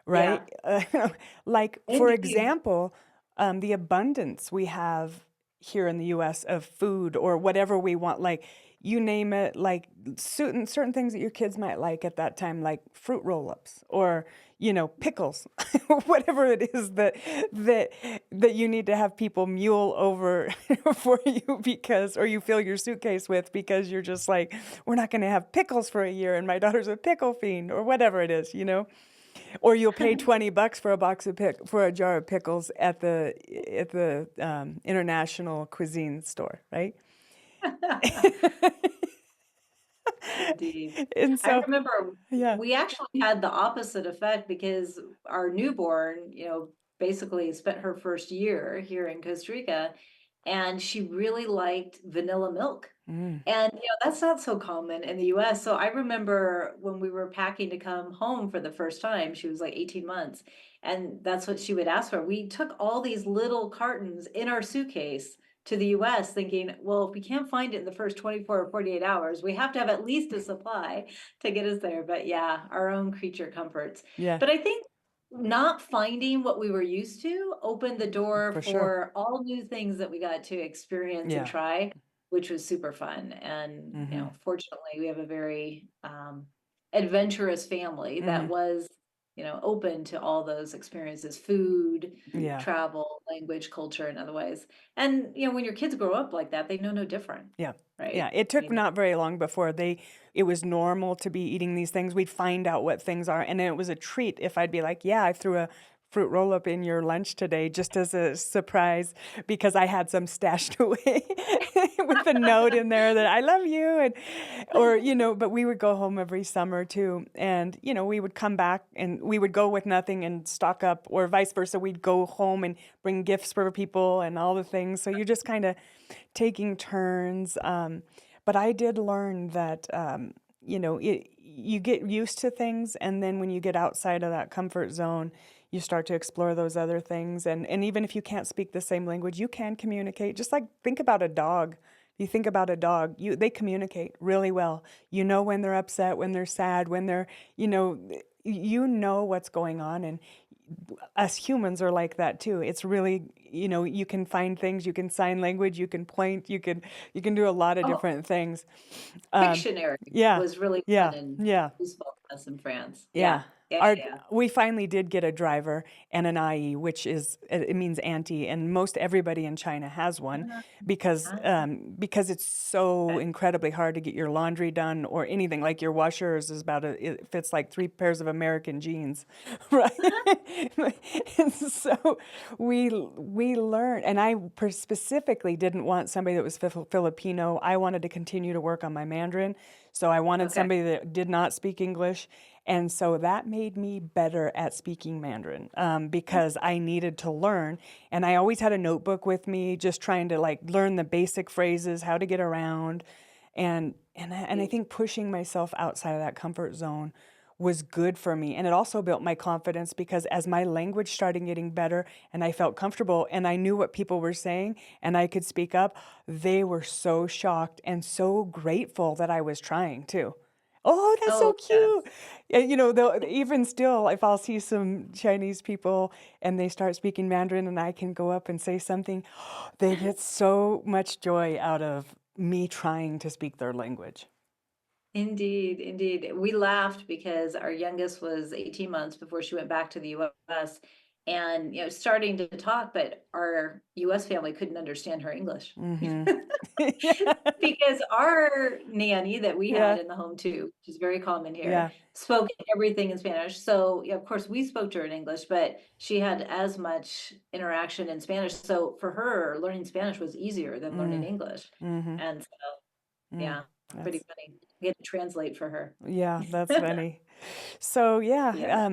right? Yeah. Like, for Indeed. example, the abundance we have here in the US of food or whatever we want, like you name it, like certain things that your kids might like at that time, like fruit roll-ups or pickles, whatever it is that that you need to have people mule over for you because or you fill your suitcase with because you're just like we're not going to have pickles for a year and my daughter's a pickle fiend or whatever it is, or you'll pay $20 for a for a jar of pickles at the international cuisine store, right? Indeed. And I so, remember yeah. we actually had the opposite effect because our newborn, basically spent her first year here in Costa Rica and she really liked vanilla milk. Mm, And that's not so common in the US. So I remember when we were packing to come home for the first time, she was like 18 months, and that's what she would ask for. We took all these little cartons in our suitcase to the US thinking, well, if we can't find it in the first 24 or 48 hours, we have to have at least a supply to get us there. But yeah, our own creature comforts. yeah, But I think not finding what we were used to opened the door for sure. for all new things that we got to experience and Yeah. try, which was super fun. And, Mm-hmm. fortunately, we have a very adventurous family that Mm-hmm. was, open to all those experiences, food, Yeah. travel, language, culture, and otherwise. And, when your kids grow up like that, they know no different, Yeah. right? Yeah. It I took mean, not very long before it was normal to be eating these things. We'd find out what things are. And then it was a treat if I'd be like, yeah, I threw a fruit roll up in your lunch today just as a surprise because I had some stashed away with a note in there that I love you. But we would go home every summer too. And, we would come back and we would go with nothing and stock up or vice versa. We'd go home and bring gifts for people and all the things. So you're just kind of taking turns. But I did learn that, you get used to things, and then when you get outside of that comfort zone, you start to explore those other things. And even if you can't speak the same language, you can communicate. Just like think about a dog. You think about a dog, they communicate really well. You know when they're upset, when they're sad, when they're, what's going on. And us humans are like that too. It's really, you can find things, you can sign language, you can point, you can do a lot of oh, different things. Um, Pictionary yeah, was really fun yeah, and yeah, useful to us in France. yeah. Yeah. Yeah, our yeah. we finally did get a driver and an IE, which is it means auntie, and most everybody in China has one Yeah. because it's so Okay. incredibly hard to get your laundry done or anything. Like your washers is it fits like 3 pairs of American jeans, right? And so we learned, and specifically didn't want somebody that was Filipino. I wanted to continue to work on my Mandarin, so I wanted Okay. somebody that did not speak English. And so that made me better at speaking Mandarin because I needed to learn. And I always had a notebook with me, just trying to like learn the basic phrases, how to get around. And I think pushing myself outside of that comfort zone was good for me. And it also built my confidence because as my language started getting better and I felt comfortable and I knew what people were saying and I could speak up, they were so shocked and so grateful that I was trying too. Oh, that's so Oh, yes. cute. And, they'll, even still, if I'll see some Chinese people and they start speaking Mandarin and I can go up and say something, they get so much joy out of me trying to speak their language. Indeed, indeed. We laughed because our youngest was 18 months before she went back to the US and, starting to talk, but our US family couldn't understand her English. Mm-hmm. Yeah. Because our nanny that we had Yeah. in the home too, which is very common here, Yeah. spoke everything in Spanish. So, yeah, of course, we spoke to her in English, but she had as much interaction in Spanish. So for her, learning Spanish was easier than learning Mm. English. Mm-hmm. And so, Mm. yeah, pretty That's funny. We had to translate for her. yeah, that's funny. So yeah, Yeah.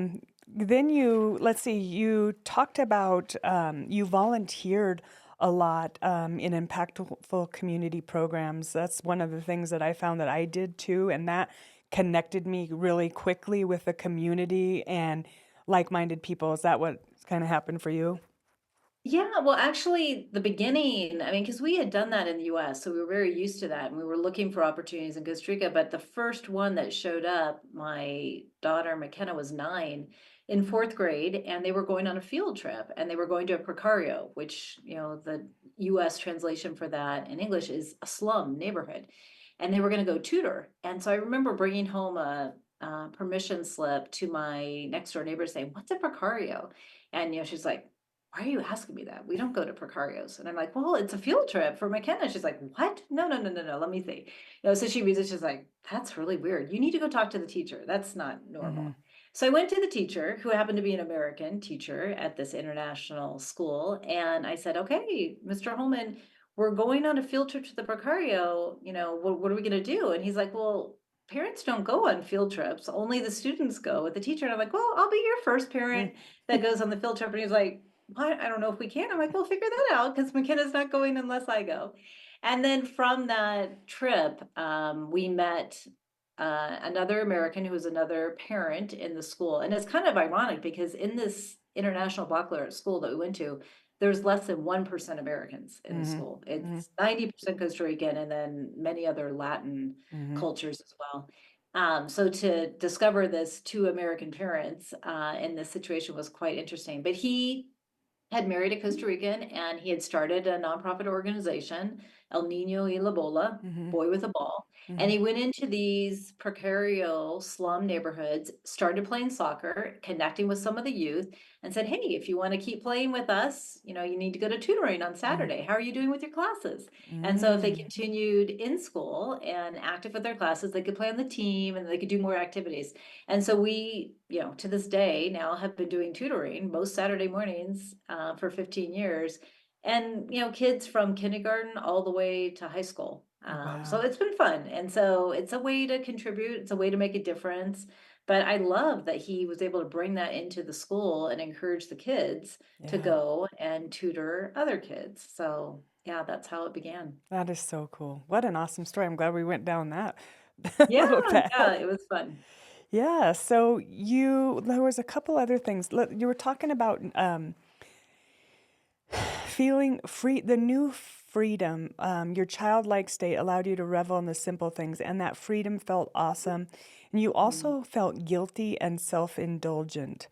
then let's see, you talked about you volunteered a lot in impactful community programs. That's one of the things that I found that I did too, and that connected me really quickly with the community and like-minded people. Is that what kind of happened for you? Yeah, well, actually, the beginning, I mean, because we had done that in the US, so we were very used to that, and we were looking for opportunities in Costa Rica. But the first one that showed up, my daughter McKenna was 9 in fourth grade, and they were going on a field trip, and they were going to a precario, which, the US translation for that in English is a slum neighborhood, and they were going to go tutor. And so I remember bringing home a permission slip to my next door neighbor saying, "What's a precario?" And she's like, "Why are you asking me that? We don't go to precarios." And I'm like, "Well, it's a field trip for McKenna." She's like, "What? No, no, no, no, no. Let me see." So she reads it. She's like, "That's really weird. You need to go talk to the teacher. That's not Mm-hmm. normal." So I went to the teacher, who happened to be an American teacher at this international school. And I said, "Okay, Mr. Holman, we're going on a field trip to the precario. What are we going to do?" And he's like, "Well, parents don't go on field trips. Only the students go with the teacher." And I'm like, "Well, I'll be your first parent that goes on the field trip." And he's like, "What? I don't know if we can." I'm like, "We'll figure that out because McKenna's not going unless I go." And then from that trip, we met another American who was another parent in the school. And it's kind of ironic because in this international baccalaureate school that we went to, there's less than 1% Americans in the Mm-hmm. school. Mm-hmm. It's 90% Costa Rican and then many other Latin Mm-hmm. cultures as well. So to discover this two American parents in this situation was quite interesting. But he had married a Costa Rican and he had started a nonprofit organization, El Nino y la Bola, Mm-hmm. Boy with a Ball. And Mm-hmm. he went into these precarious slum neighborhoods, started playing soccer, connecting with some of the youth, and said, "Hey, if you want to keep playing with us, you need to go to tutoring on Saturday. How are you doing with your classes?" And so if they Mm-hmm. continued in school and active with their classes, they could play on the team and they could do more activities. And so we, to this day now have been doing tutoring most Saturday mornings for 15 years. And, kids from kindergarten all the way to high school. So Wow. it's been fun. And so it's a way to contribute, it's a way to make a difference. But I love that he was able to bring that into the school and encourage the kids to Yeah. go and tutor other kids. So, yeah, that's how it began. That is so cool. What an awesome story. I'm glad we went down that Yeah, little yeah, path. it was fun. Yeah, so there was a couple other things. You were talking about feeling free, the new freedom. Your childlike state allowed you to revel in the simple things, and that freedom felt awesome. And you Mm. also felt guilty and self-indulgent.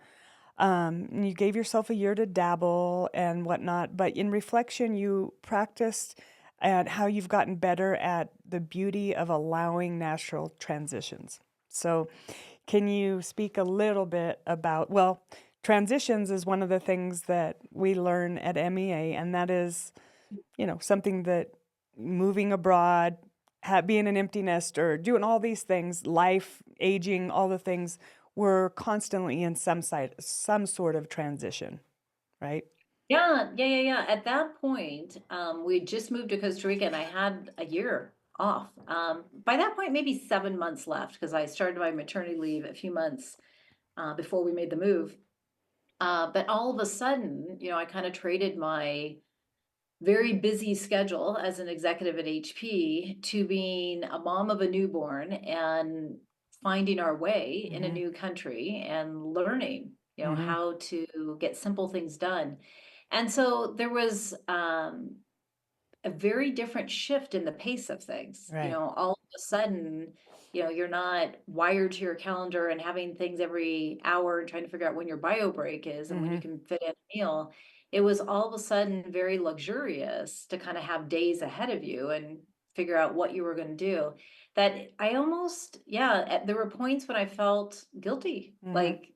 And you gave yourself a year to dabble and whatnot, but in reflection, you practiced at how you've gotten better at the beauty of allowing natural transitions. So Can you speak a little bit about, well, transitions is one of the things that we learn at MEA, and that is, something that moving abroad, being an empty nester, doing all these things, life, aging, all the things, we're constantly in some sort of transition, right? Yeah. At that point, we had just moved to Costa Rica and I had a year off. By that point, maybe 7 months left because I started my maternity leave a few months before we made the move. But all of a sudden, I kind of traded my very busy schedule as an executive at HP to being a mom of a newborn and finding our way in a Mm-hmm. new country and learning, Mm-hmm. how to get simple things done. And so there was a very different shift in the pace of things. Right. All of a sudden, you're not wired to your calendar and having things every hour and trying to figure out when your bio break is and when Mm-hmm. you can fit in a meal. It was all of a sudden very luxurious to kind of have days ahead of you and figure out what you were going to do. That I almost, there were points when I felt guilty, Mm-hmm. like,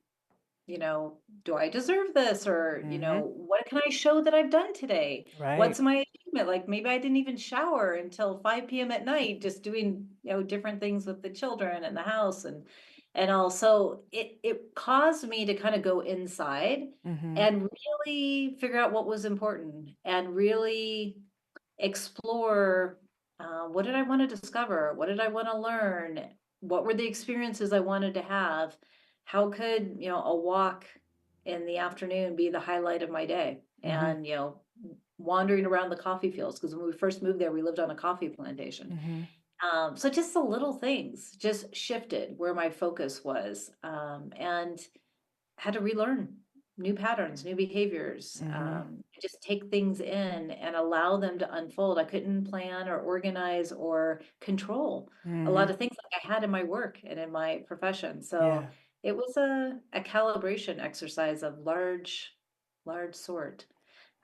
do I deserve this? Or, Mm-hmm. what can I show that I've done today? Right. What's my achievement? Like maybe I didn't even shower until 5 p.m. at night, just doing, different things with the children and the house and all. So it caused me to kind of go inside Mm-hmm. and really figure out what was important and really explore what did I want to discover? What did I want to learn? What were the experiences I wanted to have? How could, a walk in the afternoon be the highlight of my day? Mm-hmm. And, wandering around the coffee fields, because when we first moved there, we lived on a coffee plantation. Mm-hmm. So just the little things just shifted where my focus was. And had to relearn new patterns, new behaviors, Mm-hmm. just take things in and allow them to unfold. I couldn't plan or organize or control a Mm-hmm. lot of things like I had in my work and in my profession. Yeah. So it was a calibration exercise of large sort.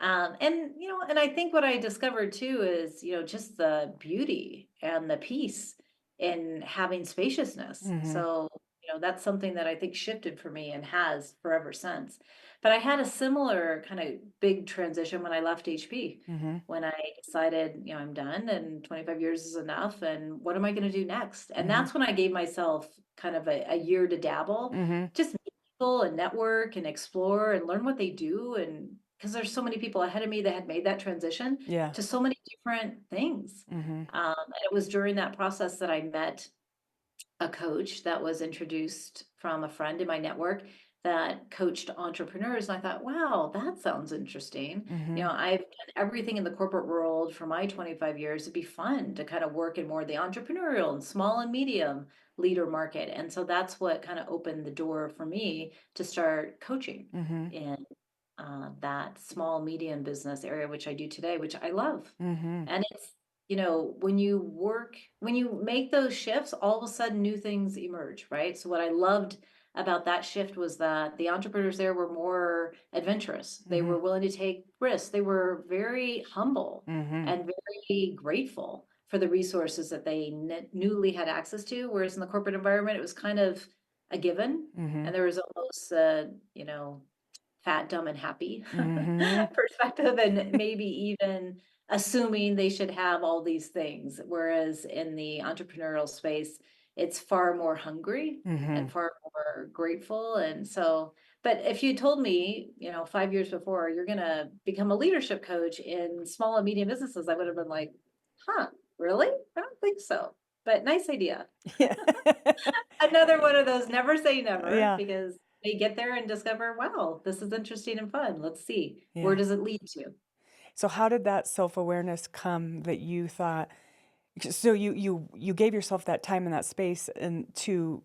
And I think what I discovered too is, just the beauty and the peace in having spaciousness. Mm-hmm. So, that's something that I think shifted for me and has forever since. But I had a similar kind of big transition when I left HP, Mm-hmm. when I decided, I'm done and 25 years is enough. And what am I going to do next? And Mm-hmm. that's when I gave myself kind of a year to dabble, Mm-hmm. just meet people and network and explore and learn what they do. And because there's so many people ahead of me that had made that transition Yeah. to so many different things. Mm-hmm. And it was during that process that I met a coach that was introduced from a friend in my network that coached entrepreneurs. And I thought, wow, that sounds interesting. Mm-hmm. I've done everything in the corporate world for my 25 years. It'd be fun to kind of work in more of the entrepreneurial and small and medium leader market. And so that's what kind of opened the door for me to start coaching Mm-hmm. in that small medium business area, which I do today, which I love. Mm-hmm. And it's, when you make those shifts, all of a sudden new things emerge, right? So what I loved about that shift was that the entrepreneurs there were more adventurous. They Mm-hmm. were willing to take risks. They were very humble Mm-hmm. and very grateful for the resources that they newly had access to. Whereas in the corporate environment, it was kind of a given. Mm-hmm. And there was almost, fat, dumb, and happy Mm-hmm. perspective, and maybe even assuming they should have all these things. Whereas in the entrepreneurial space, it's far more hungry Mm-hmm. and far more grateful. And so, but if you told me, 5 years before, you're going to become a leadership coach in small and medium businesses, I would have been like, huh, really? I don't think so. But nice idea. Yeah. Another one of those never say never, Yeah. because they get there and discover, wow, this is interesting and fun. Let's see. Where Yeah. does it lead to? So how did that self-awareness come that you thought, so you gave yourself that time and that space and to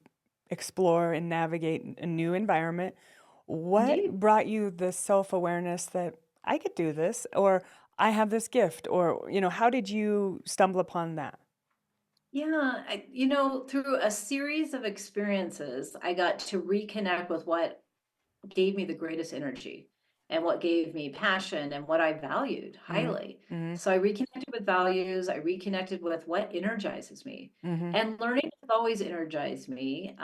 explore and navigate a new environment. What Indeed. brought you the self-awareness that I could do this, or I have this gift, or how did you stumble upon that? Yeah, through a series of experiences, I got to reconnect with what gave me the greatest energy. and what gave me passion and what I valued Mhm. highly. Mhm. So I reconnected with values, I reconnected with what energizes me. Mhm. And learning has always energized me.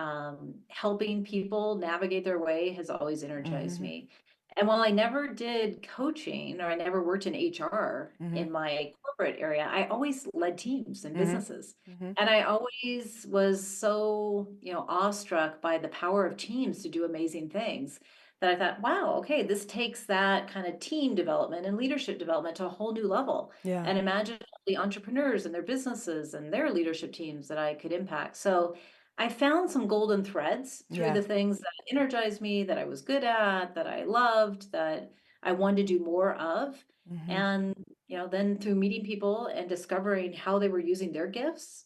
Helping people navigate their way has always energized Mhm. me. And while I never did coaching or I never worked in HR Mhm. in my corporate area, I always led teams and Mhm. businesses. Mhm. And I always was so, awestruck by the power of teams to do amazing things that I thought, wow, okay, this takes that kind of team development and leadership development to a whole new level. Yeah. And imagine the entrepreneurs and their businesses and their leadership teams that I could impact. So I found some golden threads through Yeah. the things that energized me, that I was good at, that I loved, that I wanted to do more of. Mhm. And, then through meeting people and discovering how they were using their gifts,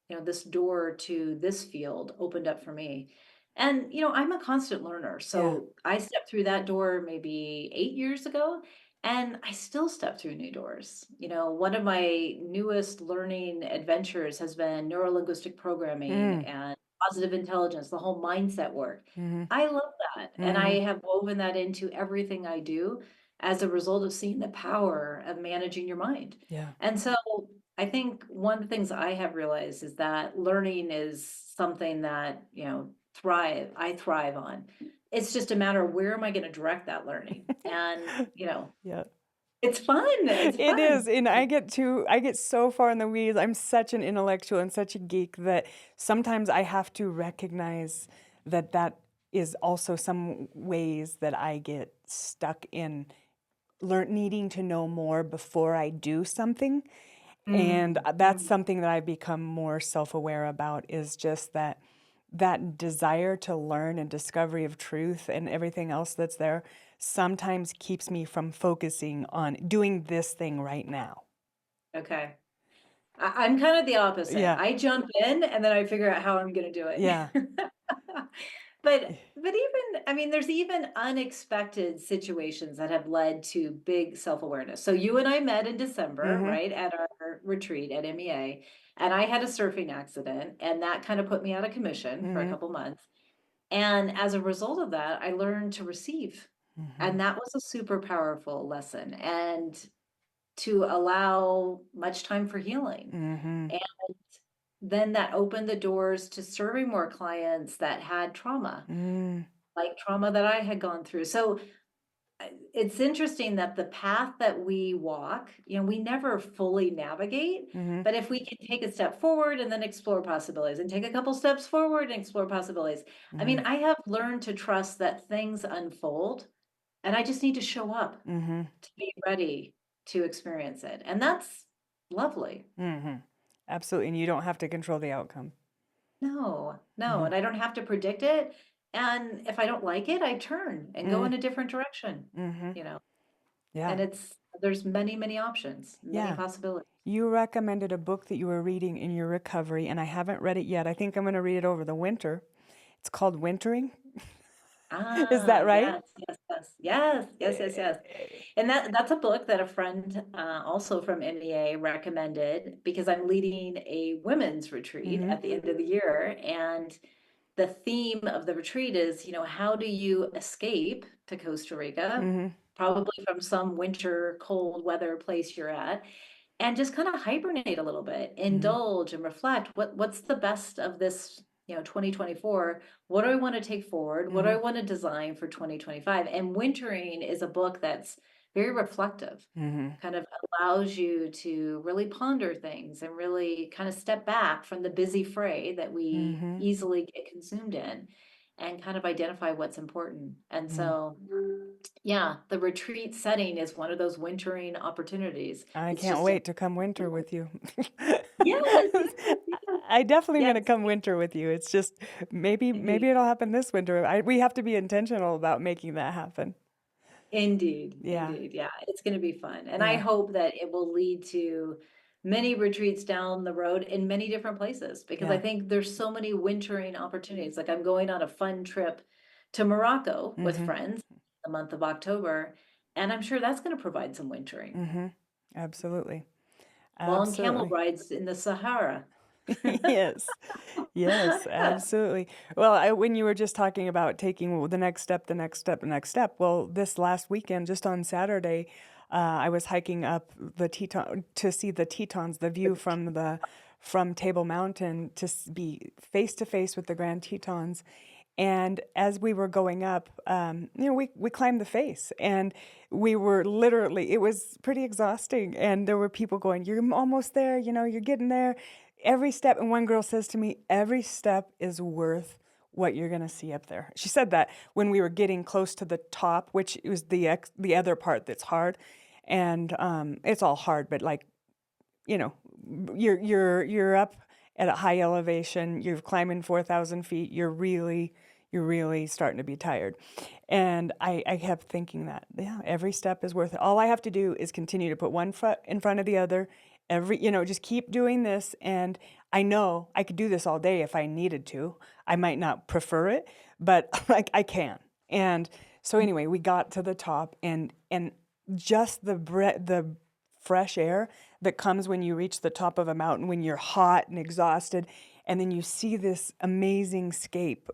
this door to this field opened up for me. And, I'm a constant learner. Yeah. So I stepped through that door maybe 8 years ago, and I still step through new doors. One of my newest learning adventures has been neurolinguistic programming Mm. and positive intelligence, the whole mindset work. Mhm. I love that. And I Mhm. have woven that into everything I do as a result of seeing the power of managing your mind. Yeah. And so I think one of the things I have realized is that learning is something that, I thrive on. It's just a matter of where am I going to direct that learning? And, Yeah. it's fun. It's It fun. is, and I get so far in the weeds. I'm such an intellectual and such a geek that sometimes I have to recognize that that is also some ways that I get stuck in needing to know more before I do something. And that's Mm. something that I've become more self-aware about is just that desire to learn and discovery of truth and everything else that's there sometimes keeps me from focusing on doing this thing right now. Okay. I'm kind of the opposite. Yeah. I jump in and then I figure out how I'm going to do it. Yeah. But even, I mean, there's even unexpected situations that have led to big self-awareness. So you and I met in December, Mhm. right, at our retreat at MEA, and I had a surfing accident, and that kind of put me out of commission for a Mhm. couple months. And as a result of that, I learned to receive. And Mhm. that was a super powerful lesson. And to allow much time for healing. Mhm. And then that opened the doors to serving more clients that had trauma, Mm. like trauma that I had gone through. So it's interesting that the path that we walk, we never fully navigate, Mhm. but if we can take a step forward and then explore possibilities and take a couple steps forward and explore possibilities. I mean, Mhm. I have learned to trust that things unfold and I just need to show up Mhm. to be ready to experience it. And that's lovely. Mhm. Absolutely, and you don't have to control the outcome. No, no, Mhm. and I don't have to predict it. And if I don't like it, I turn and go in Mm. a different direction, Mhm. you know. Yeah. And there's many, many options, many Yeah. possibilities. You recommended a book that you were reading in your recovery, and I haven't read it yet. I think I'm going to read it over the winter. It's called Wintering. Is Ah, that right? yes, yes, yes, yes, yes, yes, yes. And that's a book that a friend, also from MEA recommended because I'm leading a women's retreat Mm-hmm. at the end of the year. And the theme of the retreat is, how do you escape to Costa Rica, Mm-hmm. probably from some winter cold weather place you're at, and just kind of hibernate a little bit, Mm-hmm. indulge and reflect. What's the best of this, 2024? What do I want to take forward? What do Mm-hmm. I want to design for 2025? And Wintering is a book that's very reflective, Mm-hmm. kind of allows you to really ponder things and really kind of step back from the busy fray that we Mm-hmm. easily get consumed in and kind of identify what's important. And Mm. so, yeah, the retreat setting is one of those wintering opportunities. I It's can't just wait to come winter with you. yes, yes, yes, I definitely yes, gonna come winter with you. It's just maybe indeed, it'll happen this winter. We have to be intentional about making that happen. indeed, Yeah. indeed. Yeah, it's going to be fun. And I Yeah. hope that it will lead to many retreats down the road in many different places because I Yeah. think there's so many wintering opportunities. Like I'm going on a fun trip to Morocco with Mm-hmm. friends the month of October, and I'm sure that's going to provide some wintering. Mm-hmm. Absolutely. Long camel Absolutely. rides in the Sahara. Yes. Yes, absolutely. Well, when you were just talking about taking the next step, the next step, the next step, well, this last weekend, just on Saturday, I was hiking up the Teton to see the Tetons, the view from Table Mountain be face to face with the Grand Tetons. And as we were going up, we climbed the face, and we were literally, it was pretty exhausting. And there were people going, "You're almost there, you're getting there." Every step, and one girl says to me, "Every step is worth what you're going to see up there." She said that when we were getting close to the top, which was the other part that's hard. And it's all hard, but like, you know, you're up at a high elevation, you're climbing 4,000 feet, you're really starting to be tired. And I kept thinking that, yeah, every step is worth it. All I have to do is continue to put one foot in front of the other. Just keep doing this. And I know I could do this all day if I needed to. I might not prefer it, but like I can. And so anyway, we got to the top, and just the fresh air that comes when you reach the top of a mountain, when you're hot and exhausted, and then you see this amazing scape,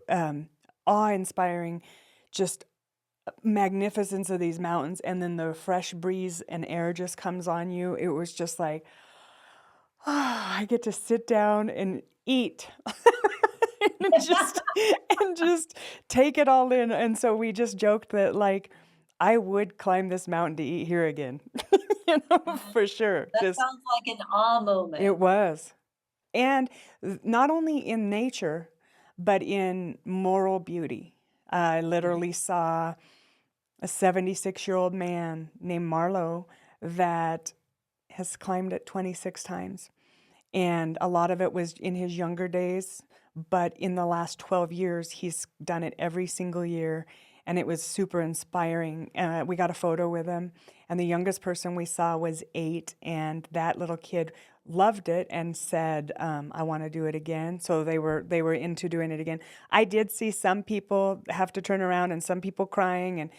awe-inspiring, just magnificence of these mountains, and then the fresh breeze and air just comes on you. It was just like, I get to sit down and eat. and just and just take it all in. And so we just joked that, like, I would climb this mountain to eat here again. For sure. That Just sounds like an awe it moment. was. And not only in nature, but in moral beauty. I Mhm. literally saw a 76-year-old man named Marlowe that has climbed it 26 times. And a lot of it was in his younger days, but in the last 12 years, he's done it every single year. And it was super inspiring. We got a photo with him, and the youngest person we saw was 8, and that little kid loved it and said, "I want to do it again." So they were into doing it again. I did see some people have to turn around, and some people crying, and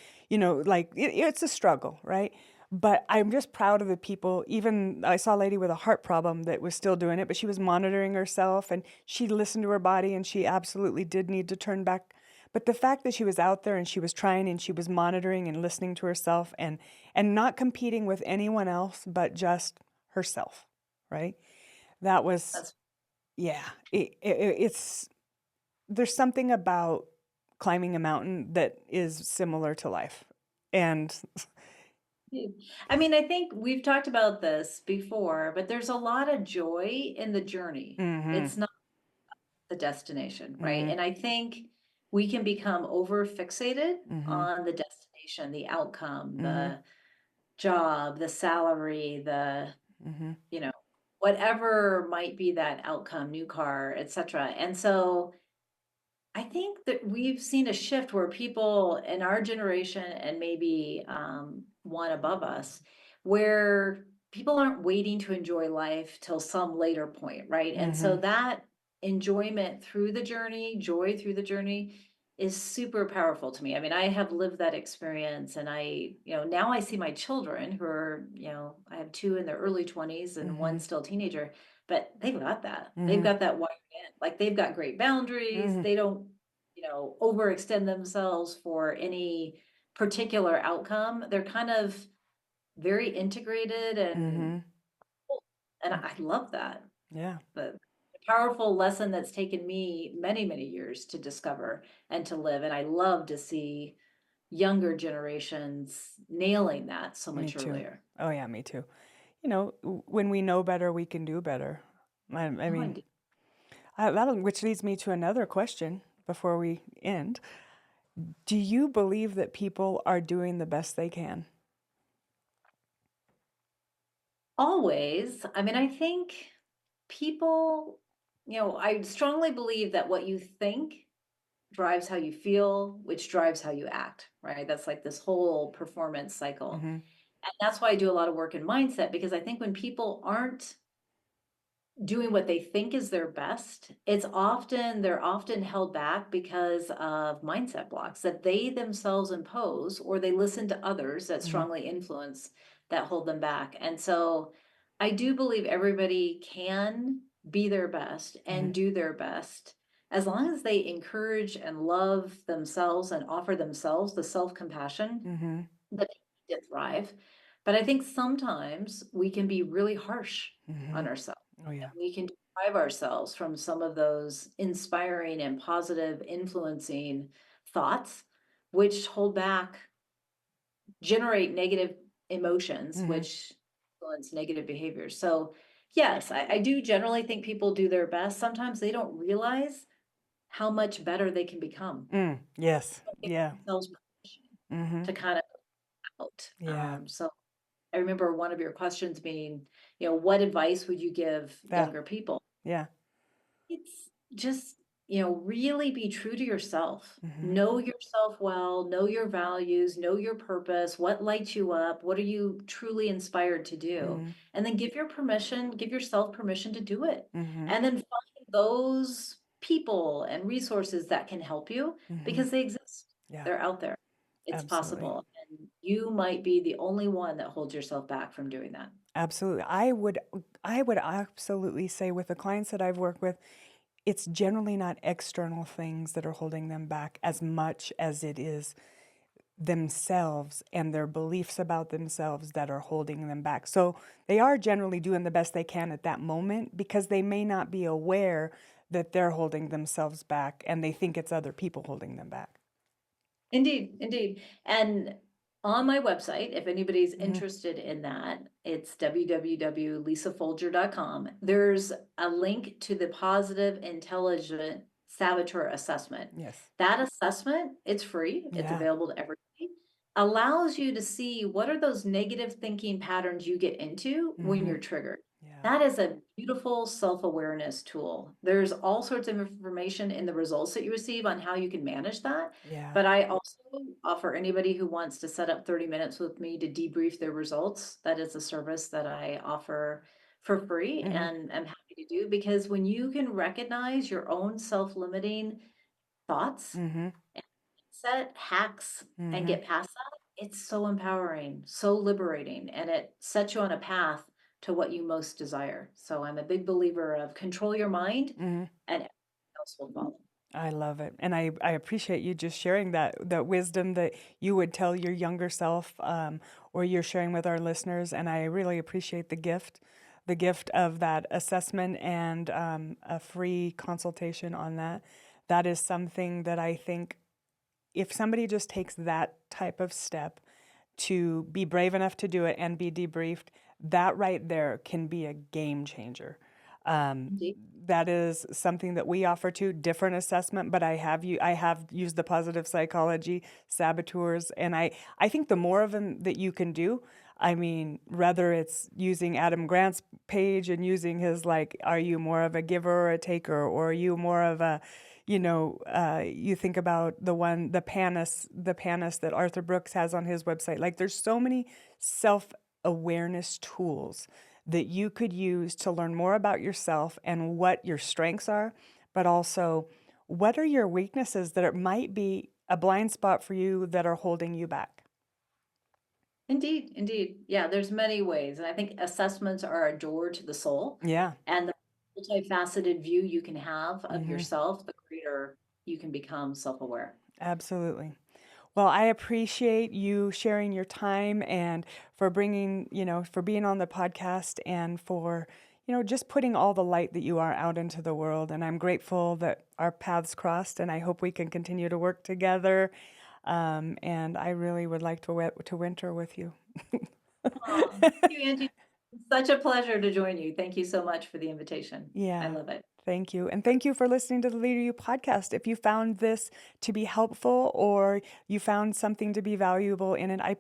like it's a struggle, right? But I'm just proud of the people. Even I saw a lady with a heart problem that was still doing it, but she was monitoring herself, and she listened to her body, and she absolutely did need to turn back. But the fact that she was out there and she was trying and she was monitoring and listening to herself, and not competing with anyone else but just herself, right? That was, That's yeah. It's there's something about climbing a mountain that is similar to life, and huge. I mean, I think we've talked about this before, but there's a lot of joy in the journey. mm-hmm, It's not the destination, right? mm-hmm, And I think we can become over fixated mm-hmm, on the destination, the outcome, mm-hmm, the job, the salary, the, mm-hmm, you know, whatever might be that outcome, new car, etc. And so I think that we've seen a shift where people in our generation and maybe one above us, where people aren't waiting to enjoy life till some later point, right? And so mm-hmm, that enjoyment through the journey, joy through the journey is super powerful to me. I mean, I have lived that experience, and now I see my children who are, I have two in their early 20s and mm-hmm, one still teenager, but they've got that. They've mm-hmm, got that wired in. Like they've got great boundaries. mm-hmm, They don't, overextend themselves for any particular outcome. They're kind of very integrated and mm-hmm. I love that. Yeah, The powerful lesson that's taken me many, many years to discover and to live. And I love to see younger generations nailing that so me much too. earlier. Oh yeah, me too. When we know better, we can do better. I Oh, mean, indeed. which leads me to another question before we end. Do you believe that people are doing the best they can? Always. I mean, I think people, I strongly believe that what you think drives how you feel, which drives how you act, right? That's like this whole performance cycle. Mm-hmm, And that's why I do a lot of work in mindset, because I think when people aren't doing what they think is their best, they're often held back because of mindset blocks that they themselves impose, or they listen to others that mm-hmm, strongly influence that hold them back. And so I do believe everybody can be their best and do their best, as long as they encourage and love themselves and offer themselves the self-compassion Mm-hmm. that they need to thrive. But I think sometimes we can be really harsh Mm-hmm. on ourselves. Oh, yeah. We can deprive ourselves from some of those inspiring and positive influencing thoughts, which hold back, generate negative emotions, Mm-hmm. which influence negative behaviors. So, yes, I do generally think people do their best. Sometimes they don't realize how much better they can become. Yes. Don't give Yeah. themselves permission Mm-hmm. to kind of out. Yeah. So I remember one of your questions being, what advice would you give Yeah. younger people? Yeah. It's just, really be true to yourself. Mm-hmm. Know yourself well, know your values, know your purpose, what lights you up, what are you truly inspired to do? Mm-hmm. And then give yourself permission to do it. Mm-hmm. And then find those people and resources that can help you Mm-hmm. because they exist. Yeah. They're out there. It's Absolutely. possible. And you might be the only one that holds yourself back from doing that. Absolutely. I would absolutely say with the clients that I've worked with, it's generally not external things that are holding them back as much as it is themselves and their beliefs about themselves that are holding them back. So they are generally doing the best they can at that moment because they may not be aware that they're holding themselves back and they think it's other people holding them back. Indeed, indeed. And on my website, if anybody's Mm-hmm. interested in that, it's www.lisafoulger.com. There's a link to the Positive Intelligent Saboteur Assessment. Yes. That assessment, it's free, it's Yeah. available to everybody, allows you to see what are those negative thinking patterns you get into when Mm-hmm. you're triggered. Yeah. That is a beautiful self-awareness tool. There's all sorts of information in the results that you receive on how you can manage that. Yeah. But I also offer anybody who wants to set up 30 minutes with me to debrief their results. That is a service that I offer for free Mm-hmm. and I'm happy to do because when you can recognize your own self-limiting thoughts, Mm-hmm. set hacks and Mm-hmm. get past that, it's so empowering, so liberating, and it sets you on a path to what you most desire. So I'm a big believer of control your mind Mm-hmm. and everything else will follow. I love it. And I appreciate you just sharing that wisdom that you would tell your younger self, or you're sharing with our listeners. And I really appreciate the gift of that assessment and a free consultation on that. That is something that I think if somebody just takes that type of step to be brave enough to do it and be debriefed, that right there can be a game changer. Um, Indeed. that is something that we offer too, different assessment, but I have used the positive psychology saboteurs, and I think the more of them that you can do, I mean, whether it's using Adam Grant's page and using his like, are you more of a giver or a taker, or are you more of a, you think about the Panis that Arthur Brooks has on his website. Like, there's so many self-awareness tools that you could use to learn more about yourself and what your strengths are, but also what are your weaknesses that it might be a blind spot for you that are holding you back. Indeed, indeed. Yeah, there's many ways. And I think assessments are a door to the soul. Yeah. And the multifaceted view you can have of Mm-hmm. yourself, the greater you can become self-aware. Absolutely. Well, I appreciate you sharing your time and for bringing, for being on the podcast and for, just putting all the light that you are out into the world. And I'm grateful that our paths crossed, and I hope we can continue to work together. And I really would like to winter with you. Oh, thank you, Angie. It's such a pleasure to join you. Thank you so much for the invitation. I Yeah. love it. Thank you. And thank you for listening to the Leader You podcast. If you found this to be helpful or you found something to be valuable in it, I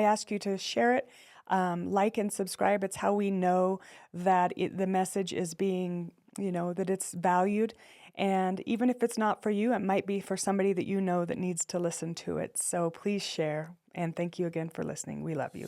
ask you to share it, like and subscribe. It's how we know that the message is being, that it's valued. And even if it's not for you, it might be for somebody that you know that needs to listen to it. So please share. And thank you again for listening. We love you.